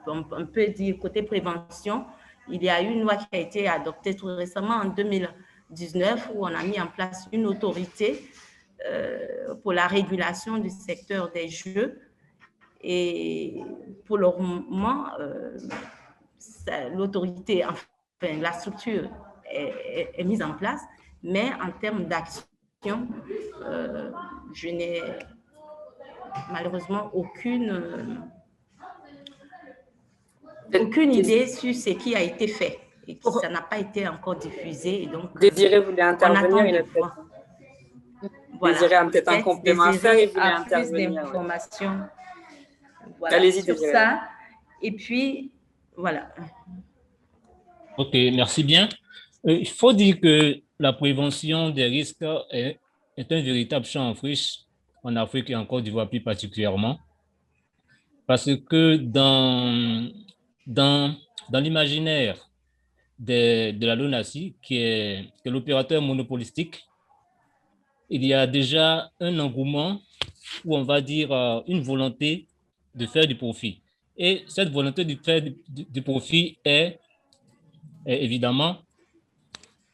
Speaker 3: On peut dire côté prévention, il y a eu une loi qui a été adoptée tout récemment en 2019 où on a mis en place une autorité pour la régulation du secteur des jeux. Et pour le moment, l'autorité, enfin, la structure est mise en place, mais en termes d'action, je n'ai malheureusement aucune idée sur ce qui a été fait. Et ça n'a pas été encore diffusé. Et donc,
Speaker 1: Désiré voulait intervenir, il a
Speaker 3: peut-être...
Speaker 1: Voilà, Désiré a peut-être un complément à faire et voulait intervenir.
Speaker 3: Plus d'informations. Voilà,
Speaker 1: allez-y,
Speaker 3: sur
Speaker 1: Désiré.
Speaker 3: ça. Et puis, voilà.
Speaker 7: OK, merci bien. Il faut dire que la prévention des risques est un véritable champ en friche en Afrique et en Côte d'Ivoire plus particulièrement. Parce que dans l'imaginaire de la LONASI, qui est l'opérateur monopolistique, il y a déjà un engouement ou on va dire une volonté de faire du profit. Et cette volonté de faire du profit est évidemment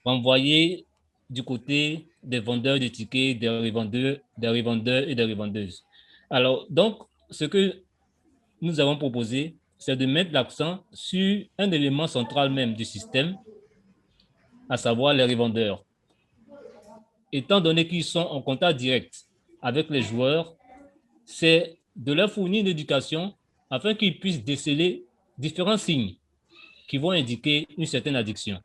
Speaker 7: renvoyée du côté des vendeurs de tickets, des revendeurs et des revendeuses. Alors, donc, ce que nous avons proposé, c'est de mettre l'accent sur un élément central même du système, à savoir les revendeurs. Étant donné qu'ils sont en contact direct avec les joueurs, c'est de leur fournir une éducation afin qu'ils puissent déceler différents signes qui vont indiquer une certaine addiction.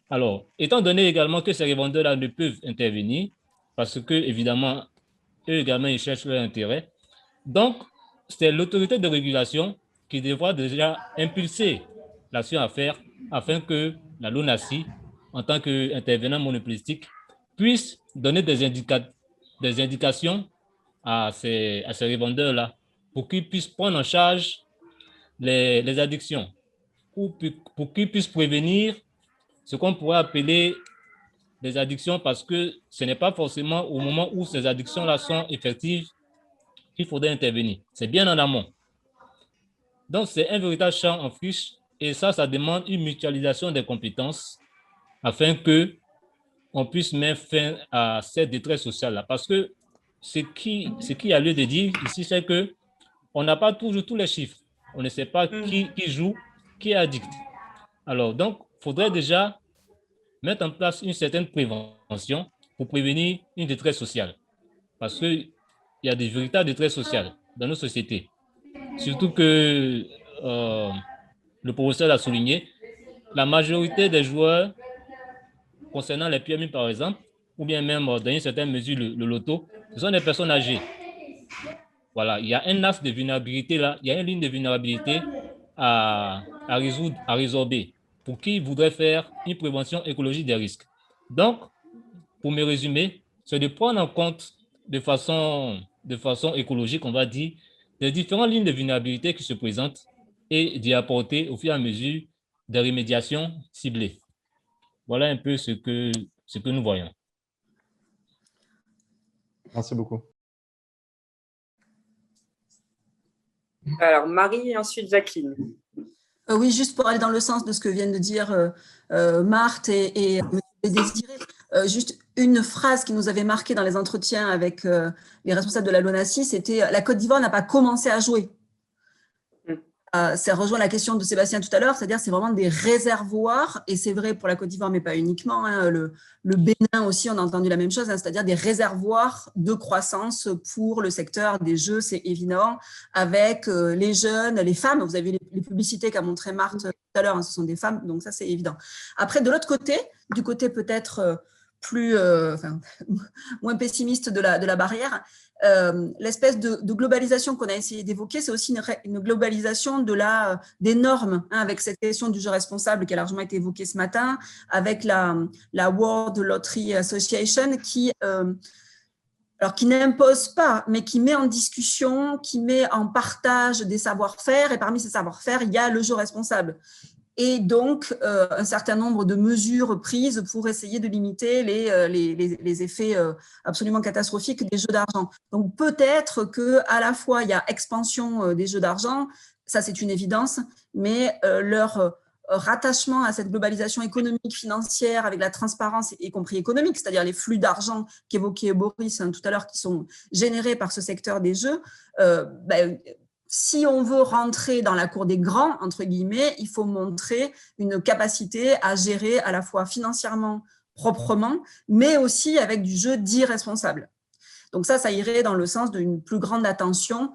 Speaker 7: Alors, étant donné également que ces revendeurs-là ne peuvent intervenir, parce que, évidemment, eux également, ils cherchent leur intérêt. Donc, c'est l'autorité de régulation qui devra déjà impulser l'action à faire afin que la LONASI, en tant qu'intervenant monopolistique, puisse donner des indications à ces revendeurs-là pour qu'ils puissent prendre en charge les addictions ou pour qu'ils puissent prévenir ce qu'on pourrait appeler des addictions, parce que ce n'est pas forcément au moment où ces addictions-là sont effectives qu'il faudrait intervenir. C'est bien en amont. Donc, c'est un véritable champ en friche et ça demande une mutualisation des compétences afin qu'on puisse mettre fin à cette détresse sociale-là. Parce que ce qui a lieu de dire ici, c'est qu'on n'a pas toujours tous les chiffres. On ne sait pas qui joue, qui est addict. Alors, donc, il faudrait déjà mettre en place une certaine prévention pour prévenir une détresse sociale. Parce qu'il y a des véritables détresses sociales dans nos sociétés. Surtout que le professeur l'a souligné, la majorité des joueurs concernant les PMI par exemple, ou bien même dans une certaine mesure le loto, ce sont des personnes âgées. Voilà, il y a un axe de vulnérabilité là, il y a une ligne de vulnérabilité à résoudre, à résorber, pour qui voudrait faire une prévention écologique des risques. Donc, pour me résumer, c'est de prendre en compte de façon écologique, on va dire, les différentes lignes de vulnérabilité qui se présentent et d'y apporter au fur et à mesure des remédiations ciblées. Voilà un peu ce que nous voyons.
Speaker 6: Merci beaucoup.
Speaker 1: Alors, Marie et ensuite Jacqueline.
Speaker 2: Oui, juste pour aller dans le sens de ce que viennent de dire Marthe et M. Désiré, juste une phrase qui nous avait marqué dans les entretiens avec les responsables de la LONASI, c'était « La Côte d'Ivoire n'a pas commencé à jouer ». Ça rejoint la question de Sébastien tout à l'heure, c'est-à-dire c'est vraiment des réservoirs, et c'est vrai pour la Côte d'Ivoire, mais pas uniquement. Hein, le Bénin aussi, on a entendu la même chose, hein, c'est-à-dire des réservoirs de croissance pour le secteur des jeux, c'est évident, avec les jeunes, les femmes. Vous avez vu les publicités qu'a montré Marthe tout à l'heure, hein, ce sont des femmes, donc ça c'est évident. Après, de l'autre côté, du côté peut-être plus, moins pessimiste de la barrière, l'espèce de globalisation qu'on a essayé d'évoquer, c'est aussi une globalisation des normes, hein, avec cette question du jeu responsable qui a largement été évoquée ce matin, avec la World Lottery Association qui n'impose pas, mais qui met en discussion, qui met en partage des savoir-faire, et parmi ces savoir-faire, il y a le jeu responsable. Et donc, un certain nombre de mesures prises pour essayer de limiter les effets absolument catastrophiques des jeux d'argent. Donc, peut-être qu'à la fois, il y a expansion des jeux d'argent, ça c'est une évidence, mais leur rattachement à cette globalisation économique, financière, avec la transparence, y compris économique, c'est-à-dire les flux d'argent qu'évoquait Boris tout à l'heure, qui sont générés par ce secteur des jeux, si on veut rentrer dans la cour des grands, entre guillemets, il faut montrer une capacité à gérer à la fois financièrement, proprement, mais aussi avec du jeu dit responsable. Donc ça irait dans le sens d'une plus grande attention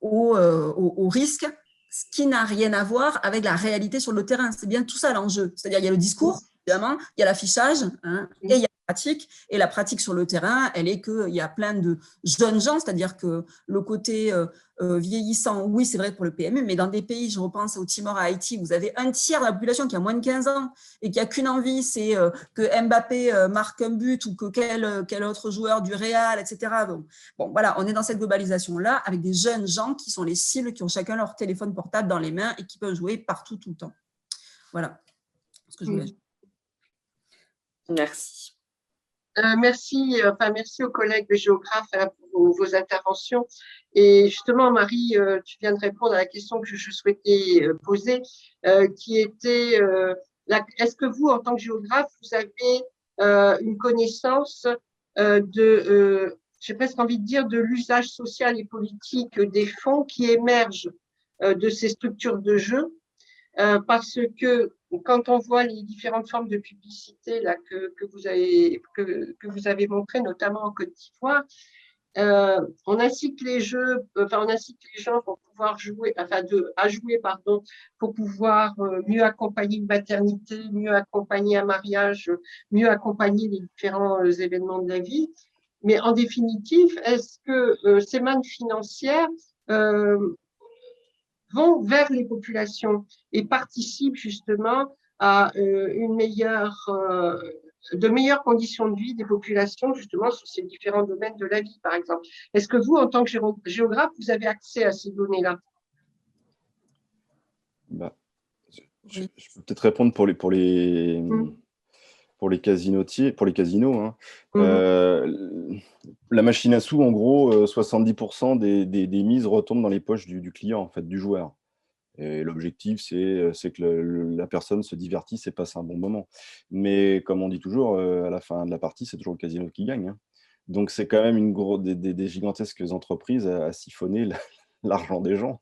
Speaker 2: au risque, ce qui n'a rien à voir avec la réalité sur le terrain. C'est bien tout ça l'enjeu. C'est-à-dire il y a le discours, évidemment, il y a l'affichage, hein, et il y a pratique, et la pratique sur le terrain, elle est qu'il y a plein de jeunes gens, c'est-à-dire que le côté vieillissant, oui, c'est vrai pour le PMU, mais dans des pays, je repense au Timor, à Haïti, vous avez un tiers de la population qui a moins de 15 ans et qui n'a qu'une envie, c'est que Mbappé marque un but ou que quel autre joueur du Real, etc. Bon, voilà, on est dans cette globalisation-là avec des jeunes gens qui sont les cibles, qui ont chacun leur téléphone portable dans les mains et qui peuvent jouer partout, tout le temps. Voilà ce que je voulais dire.
Speaker 1: Merci.
Speaker 8: Merci aux collègues géographes pour vos interventions. Et justement, Marie, tu viens de répondre à la question que je souhaitais poser, qui était est-ce que vous, en tant que géographe, vous avez une connaissance j'ai presque envie de dire, de l'usage social et politique des fonds qui émergent de ces structures de jeu? Parce que quand on voit les différentes formes de publicité là, que vous avez montrées, notamment en Côte d'Ivoire, on incite les gens pour pouvoir jouer, pour pouvoir mieux accompagner une maternité, mieux accompagner un mariage, mieux accompagner les différents événements de la vie. Mais en définitive, est-ce que ces mannes financières vont vers les populations et participent justement à de meilleures conditions de vie des populations, justement, sur ces différents domaines de la vie, par exemple. Est-ce que vous, en tant que géographe, vous avez accès à ces données-là?
Speaker 4: Je peux peut-être répondre pour les casinotiers, pour les casinos. Hein. La machine à sous, en gros, 70% des mises retombent dans les poches du client, en fait, du joueur. Et l'objectif, c'est que la personne se divertisse et passe un bon moment. Mais comme on dit toujours, à la fin de la partie, c'est toujours le casino qui gagne. Hein. Donc, c'est quand même des gigantesques entreprises à siphonner l'argent des gens.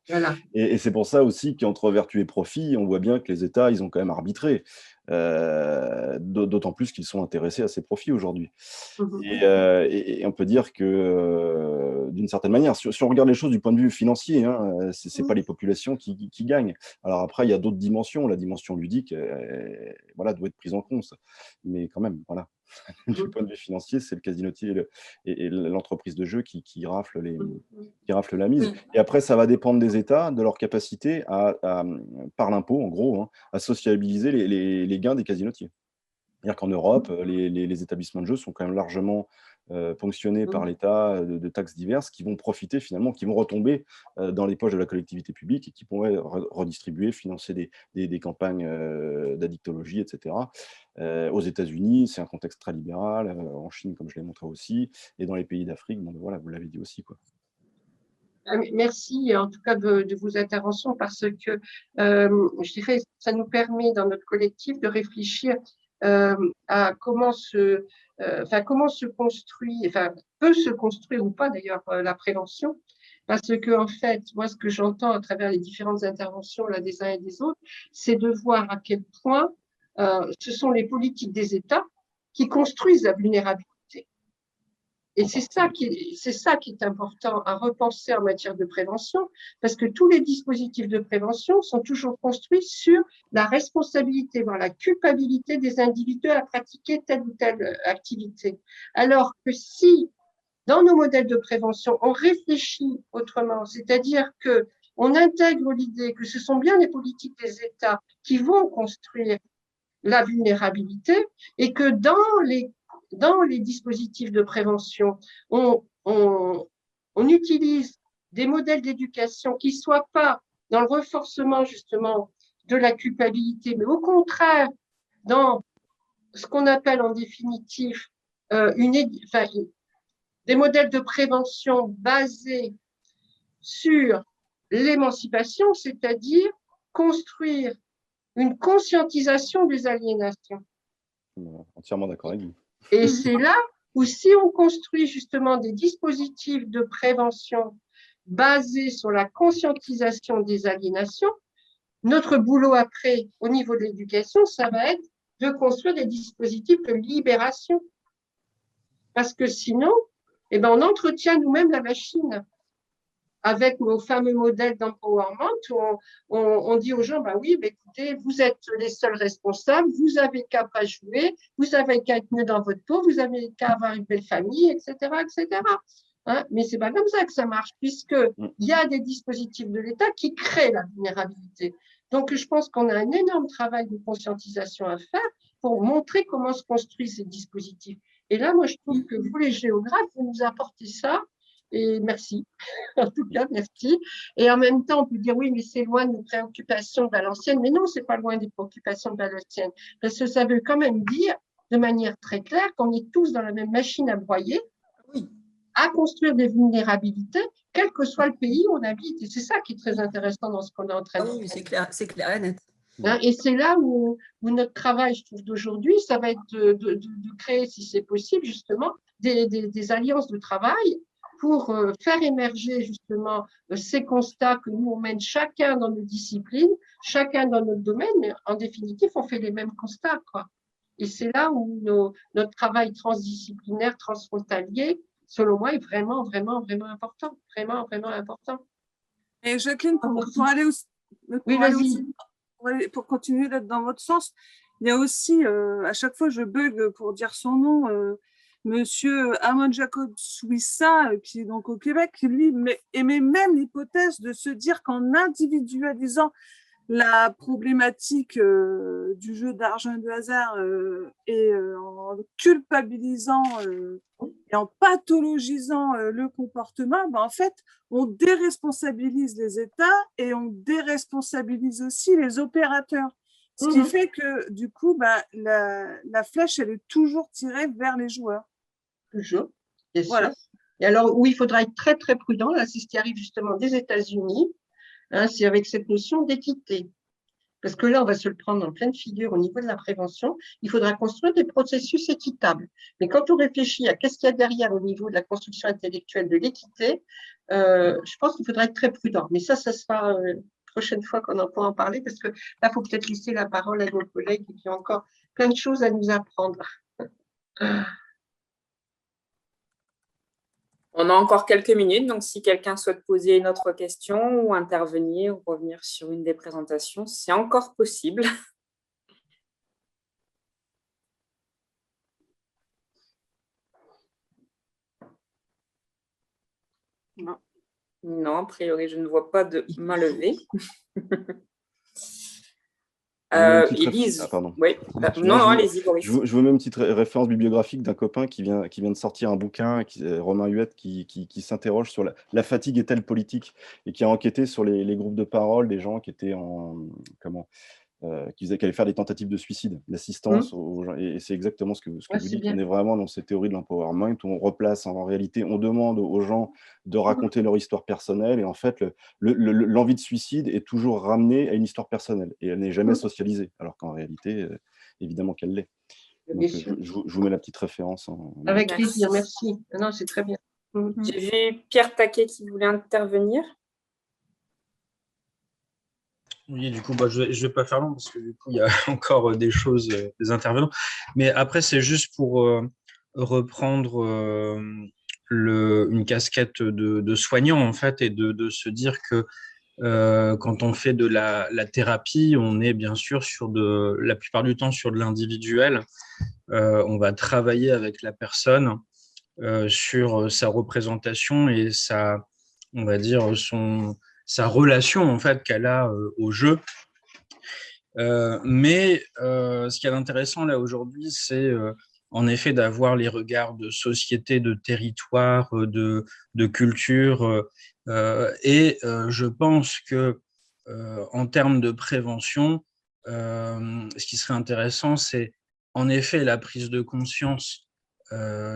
Speaker 4: Voilà. Et c'est pour ça aussi qu'entre vertu et profit, on voit bien que les États, ils ont quand même arbitré. D'autant plus qu'ils sont intéressés à ces profits aujourd'hui. Et on peut dire que, d'une certaine manière, si on regarde les choses du point de vue financier, hein, ce n'est pas les populations qui gagnent. Alors après, il y a d'autres dimensions. La dimension ludique doit être prise en compte. Mais quand même, voilà. Du point de vue financier, c'est le casinotier et l'entreprise de jeu qui rafle la mise. Et après, ça va dépendre des États, de leur capacité par l'impôt, en gros, hein, à sociabiliser les gains des casinotiers. C'est-à-dire qu'en Europe, les établissements de jeu sont quand même largement ponctionnés par l'État de taxes diverses qui vont profiter finalement, qui vont retomber dans les poches de la collectivité publique et qui pourraient redistribuer, financer des campagnes d'addictologie, etc. Aux États-Unis, c'est un contexte très libéral, en Chine, comme je l'ai montré aussi, et dans les pays d'Afrique, bon, voilà, vous l'avez dit aussi, quoi.
Speaker 8: Merci en tout cas de vos interventions parce que je dirais ça nous permet dans notre collectif de réfléchir à comment comment se construit, enfin peut se construire ou pas d'ailleurs la prévention. Parce que en fait, moi ce que j'entends à travers les différentes interventions là des uns et des autres, c'est de voir à quel point ce sont les politiques des États qui construisent la vulnérabilité. Et c'est ça qui est important à repenser en matière de prévention, parce que tous les dispositifs de prévention sont toujours construits sur la responsabilité, voire la culpabilité des individus à pratiquer telle ou telle activité. Alors que si, dans nos modèles de prévention, on réfléchit autrement, c'est-à-dire que on intègre l'idée que ce sont bien les politiques des États qui vont construire la vulnérabilité et que dans les dispositifs de prévention, on utilise des modèles d'éducation qui ne soient pas dans le renforcement justement de la culpabilité, mais au contraire dans ce qu'on appelle en définitive des modèles de prévention basés sur l'émancipation, c'est-à-dire construire une conscientisation des aliénations.
Speaker 4: Entièrement d'accord avec vous.
Speaker 8: Et c'est là où si on construit justement des dispositifs de prévention basés sur la conscientisation des aliénations, notre boulot après, au niveau de l'éducation, ça va être de construire des dispositifs de libération. Parce que sinon, on entretient nous-mêmes la machine avec nos fameux modèles d'empowerment où on dit aux gens, oui, écoutez, vous êtes les seuls responsables, vous avez qu'à pas jouer, vous avez qu'à être mieux dans votre peau, vous avez qu'à avoir une belle famille, etc., etc. Hein, mais c'est pas comme ça que ça marche, puisqu'il y a des dispositifs de l'État qui créent la vulnérabilité. Donc, je pense qu'on a un énorme travail de conscientisation à faire pour montrer comment se construisent ces dispositifs. Et là, moi, je trouve que vous, les géographes, vous nous apportez ça. Et merci, en tout cas, merci. Et en même temps, on peut dire, oui, mais c'est loin de nos préoccupations valenciennes. Mais non, c'est pas loin des préoccupations valenciennes. Parce que ça veut quand même dire, de manière très claire, qu'on est tous dans la même machine à broyer, à construire des vulnérabilités, quel que soit le pays où on habite. Et c'est ça qui est très intéressant dans ce qu'on est en train de faire.
Speaker 2: Oui, c'est clair et net.
Speaker 8: Et c'est là où notre travail, je trouve, d'aujourd'hui, ça va être de créer, si c'est possible, justement, des alliances de travail pour faire émerger justement ces constats que nous, on mène chacun dans nos disciplines, chacun dans notre domaine, mais en définitive, on fait les mêmes constats, quoi. Et c'est là où notre travail transdisciplinaire, transfrontalier, selon moi, est vraiment, vraiment, vraiment important. Vraiment, vraiment important.
Speaker 5: Et Jacqueline, pour aller aussi, pour continuer d'être dans votre sens, il y a aussi, à chaque fois, je bug pour dire son nom, Monsieur Amon Jacob Swissa, qui est donc au Québec, qui lui émet même l'hypothèse de se dire qu'en individualisant la problématique du jeu d'argent et de hasard et en culpabilisant et en pathologisant le comportement, en fait, on déresponsabilise les États et on déresponsabilise aussi les opérateurs. Ce qui fait que, du coup, la flèche, elle est toujours tirée vers les joueurs.
Speaker 8: Toujours, bien
Speaker 5: voilà.
Speaker 8: sûr. Et alors, où il faudra être très, très prudent, là, c'est ce qui arrive justement des États-Unis, hein, c'est avec cette notion d'équité. Parce que là, on va se le prendre en pleine figure au niveau de la prévention. Il faudra construire des processus équitables. Mais quand on réfléchit à qu'est-ce qu'il y a derrière au niveau de la construction intellectuelle de l'équité, je pense qu'il faudra être très prudent. Mais ça sera prochaine fois qu'on en pourra en parler, parce que là, il faut peut-être laisser la parole à nos collègues qui ont encore plein de choses à nous apprendre.
Speaker 1: On a encore quelques minutes, donc si quelqu'un souhaite poser une autre question ou intervenir ou revenir sur une des présentations, c'est encore possible. Non. Non, a priori, je ne vois pas de main levée. Élise,
Speaker 4: pardon.
Speaker 1: Oui. Non, allez-y, Boris.
Speaker 4: Je veux même une petite référence bibliographique d'un copain qui vient de sortir un bouquin, Romain Huette, qui s'interroge sur la fatigue est-elle politique, et qui a enquêté sur les groupes de parole des gens qui étaient qui allaient faire des tentatives de suicide, l'assistance aux gens. Et c'est exactement ce que vous dites.
Speaker 8: bien.
Speaker 4: On est vraiment dans cette théorie de l'empowerment où on replace, en réalité, on demande aux gens de raconter leur histoire personnelle. Et en fait, l'envie de suicide est toujours ramenée à une histoire personnelle et elle n'est jamais socialisée, alors qu'en réalité, évidemment qu'elle l'est. Donc, je vous mets la petite référence.
Speaker 8: Avec plaisir, merci. Non, c'est très bien.
Speaker 1: J'ai vu Pierre Taquet qui voulait intervenir.
Speaker 9: Oui, du coup, je vais pas faire long parce que du coup, il y a encore des choses, des intervenants. Mais après, c'est juste pour reprendre une casquette de soignant, en fait, et de se dire que quand on fait de la thérapie, on est bien sûr la plupart du temps sur de l'individuel. On va travailler avec la personne sur sa représentation et on va dire, sa relation en fait qu'elle a au jeu. Mais ce qui est intéressant là aujourd'hui, c'est en effet d'avoir les regards de société, de territoire, de culture. Et je pense que en termes de prévention, ce qui serait intéressant, c'est en effet la prise de conscience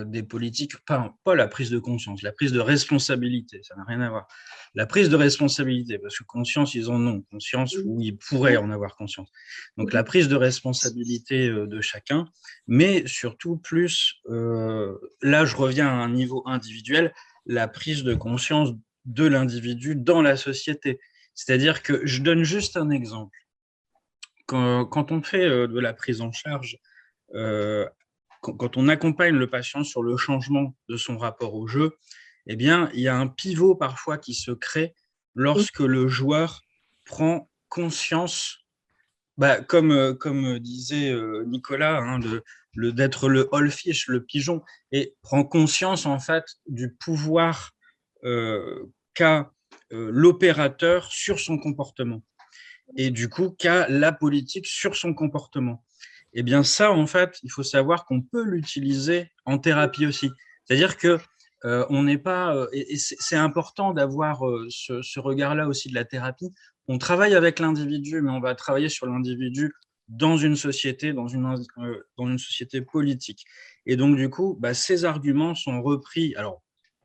Speaker 9: des politiques, pas la prise de conscience, la prise de responsabilité, ça n'a rien à voir. La prise de responsabilité, parce que conscience, ils en ont conscience ou ils pourraient en avoir conscience. Donc la prise de responsabilité de chacun, mais surtout plus, là je reviens à un niveau individuel, la prise de conscience de l'individu dans la société. C'est-à-dire que, je donne juste un exemple. Quand on fait de la prise en charge, quand on accompagne le patient sur le changement de son rapport au jeu, eh bien, il y a un pivot parfois qui se crée lorsque le joueur prend conscience, comme disait Nicolas, hein, d'être le oldfish, le pigeon, et prend conscience en fait du pouvoir qu'a l'opérateur sur son comportement et du coup qu'a la politique sur son comportement. Eh bien ça, en fait, il faut savoir qu'on peut l'utiliser en thérapie aussi. C'est-à-dire que on n'est pas, et c'est important d'avoir ce regard-là aussi de la thérapie. On travaille avec l'individu, mais on va travailler sur l'individu dans une société, dans une société politique. Et donc, du coup, ces arguments sont repris, alors,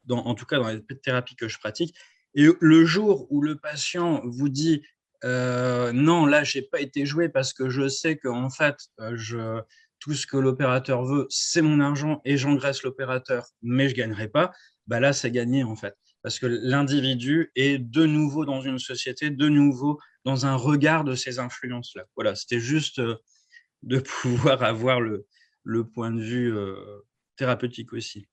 Speaker 9: en tout cas dans les thérapies que je pratique, et le jour où le patient vous dit non, là, j'ai pas été joué parce que je sais qu'en fait, tout ce que l'opérateur veut, c'est mon argent et j'engraisse l'opérateur, mais je gagnerai pas, là, c'est gagné en fait. Parce que l'individu est de nouveau dans une société, de nouveau dans un regard de ces influences-là. Voilà, c'était juste de pouvoir avoir le point de vue thérapeutique aussi.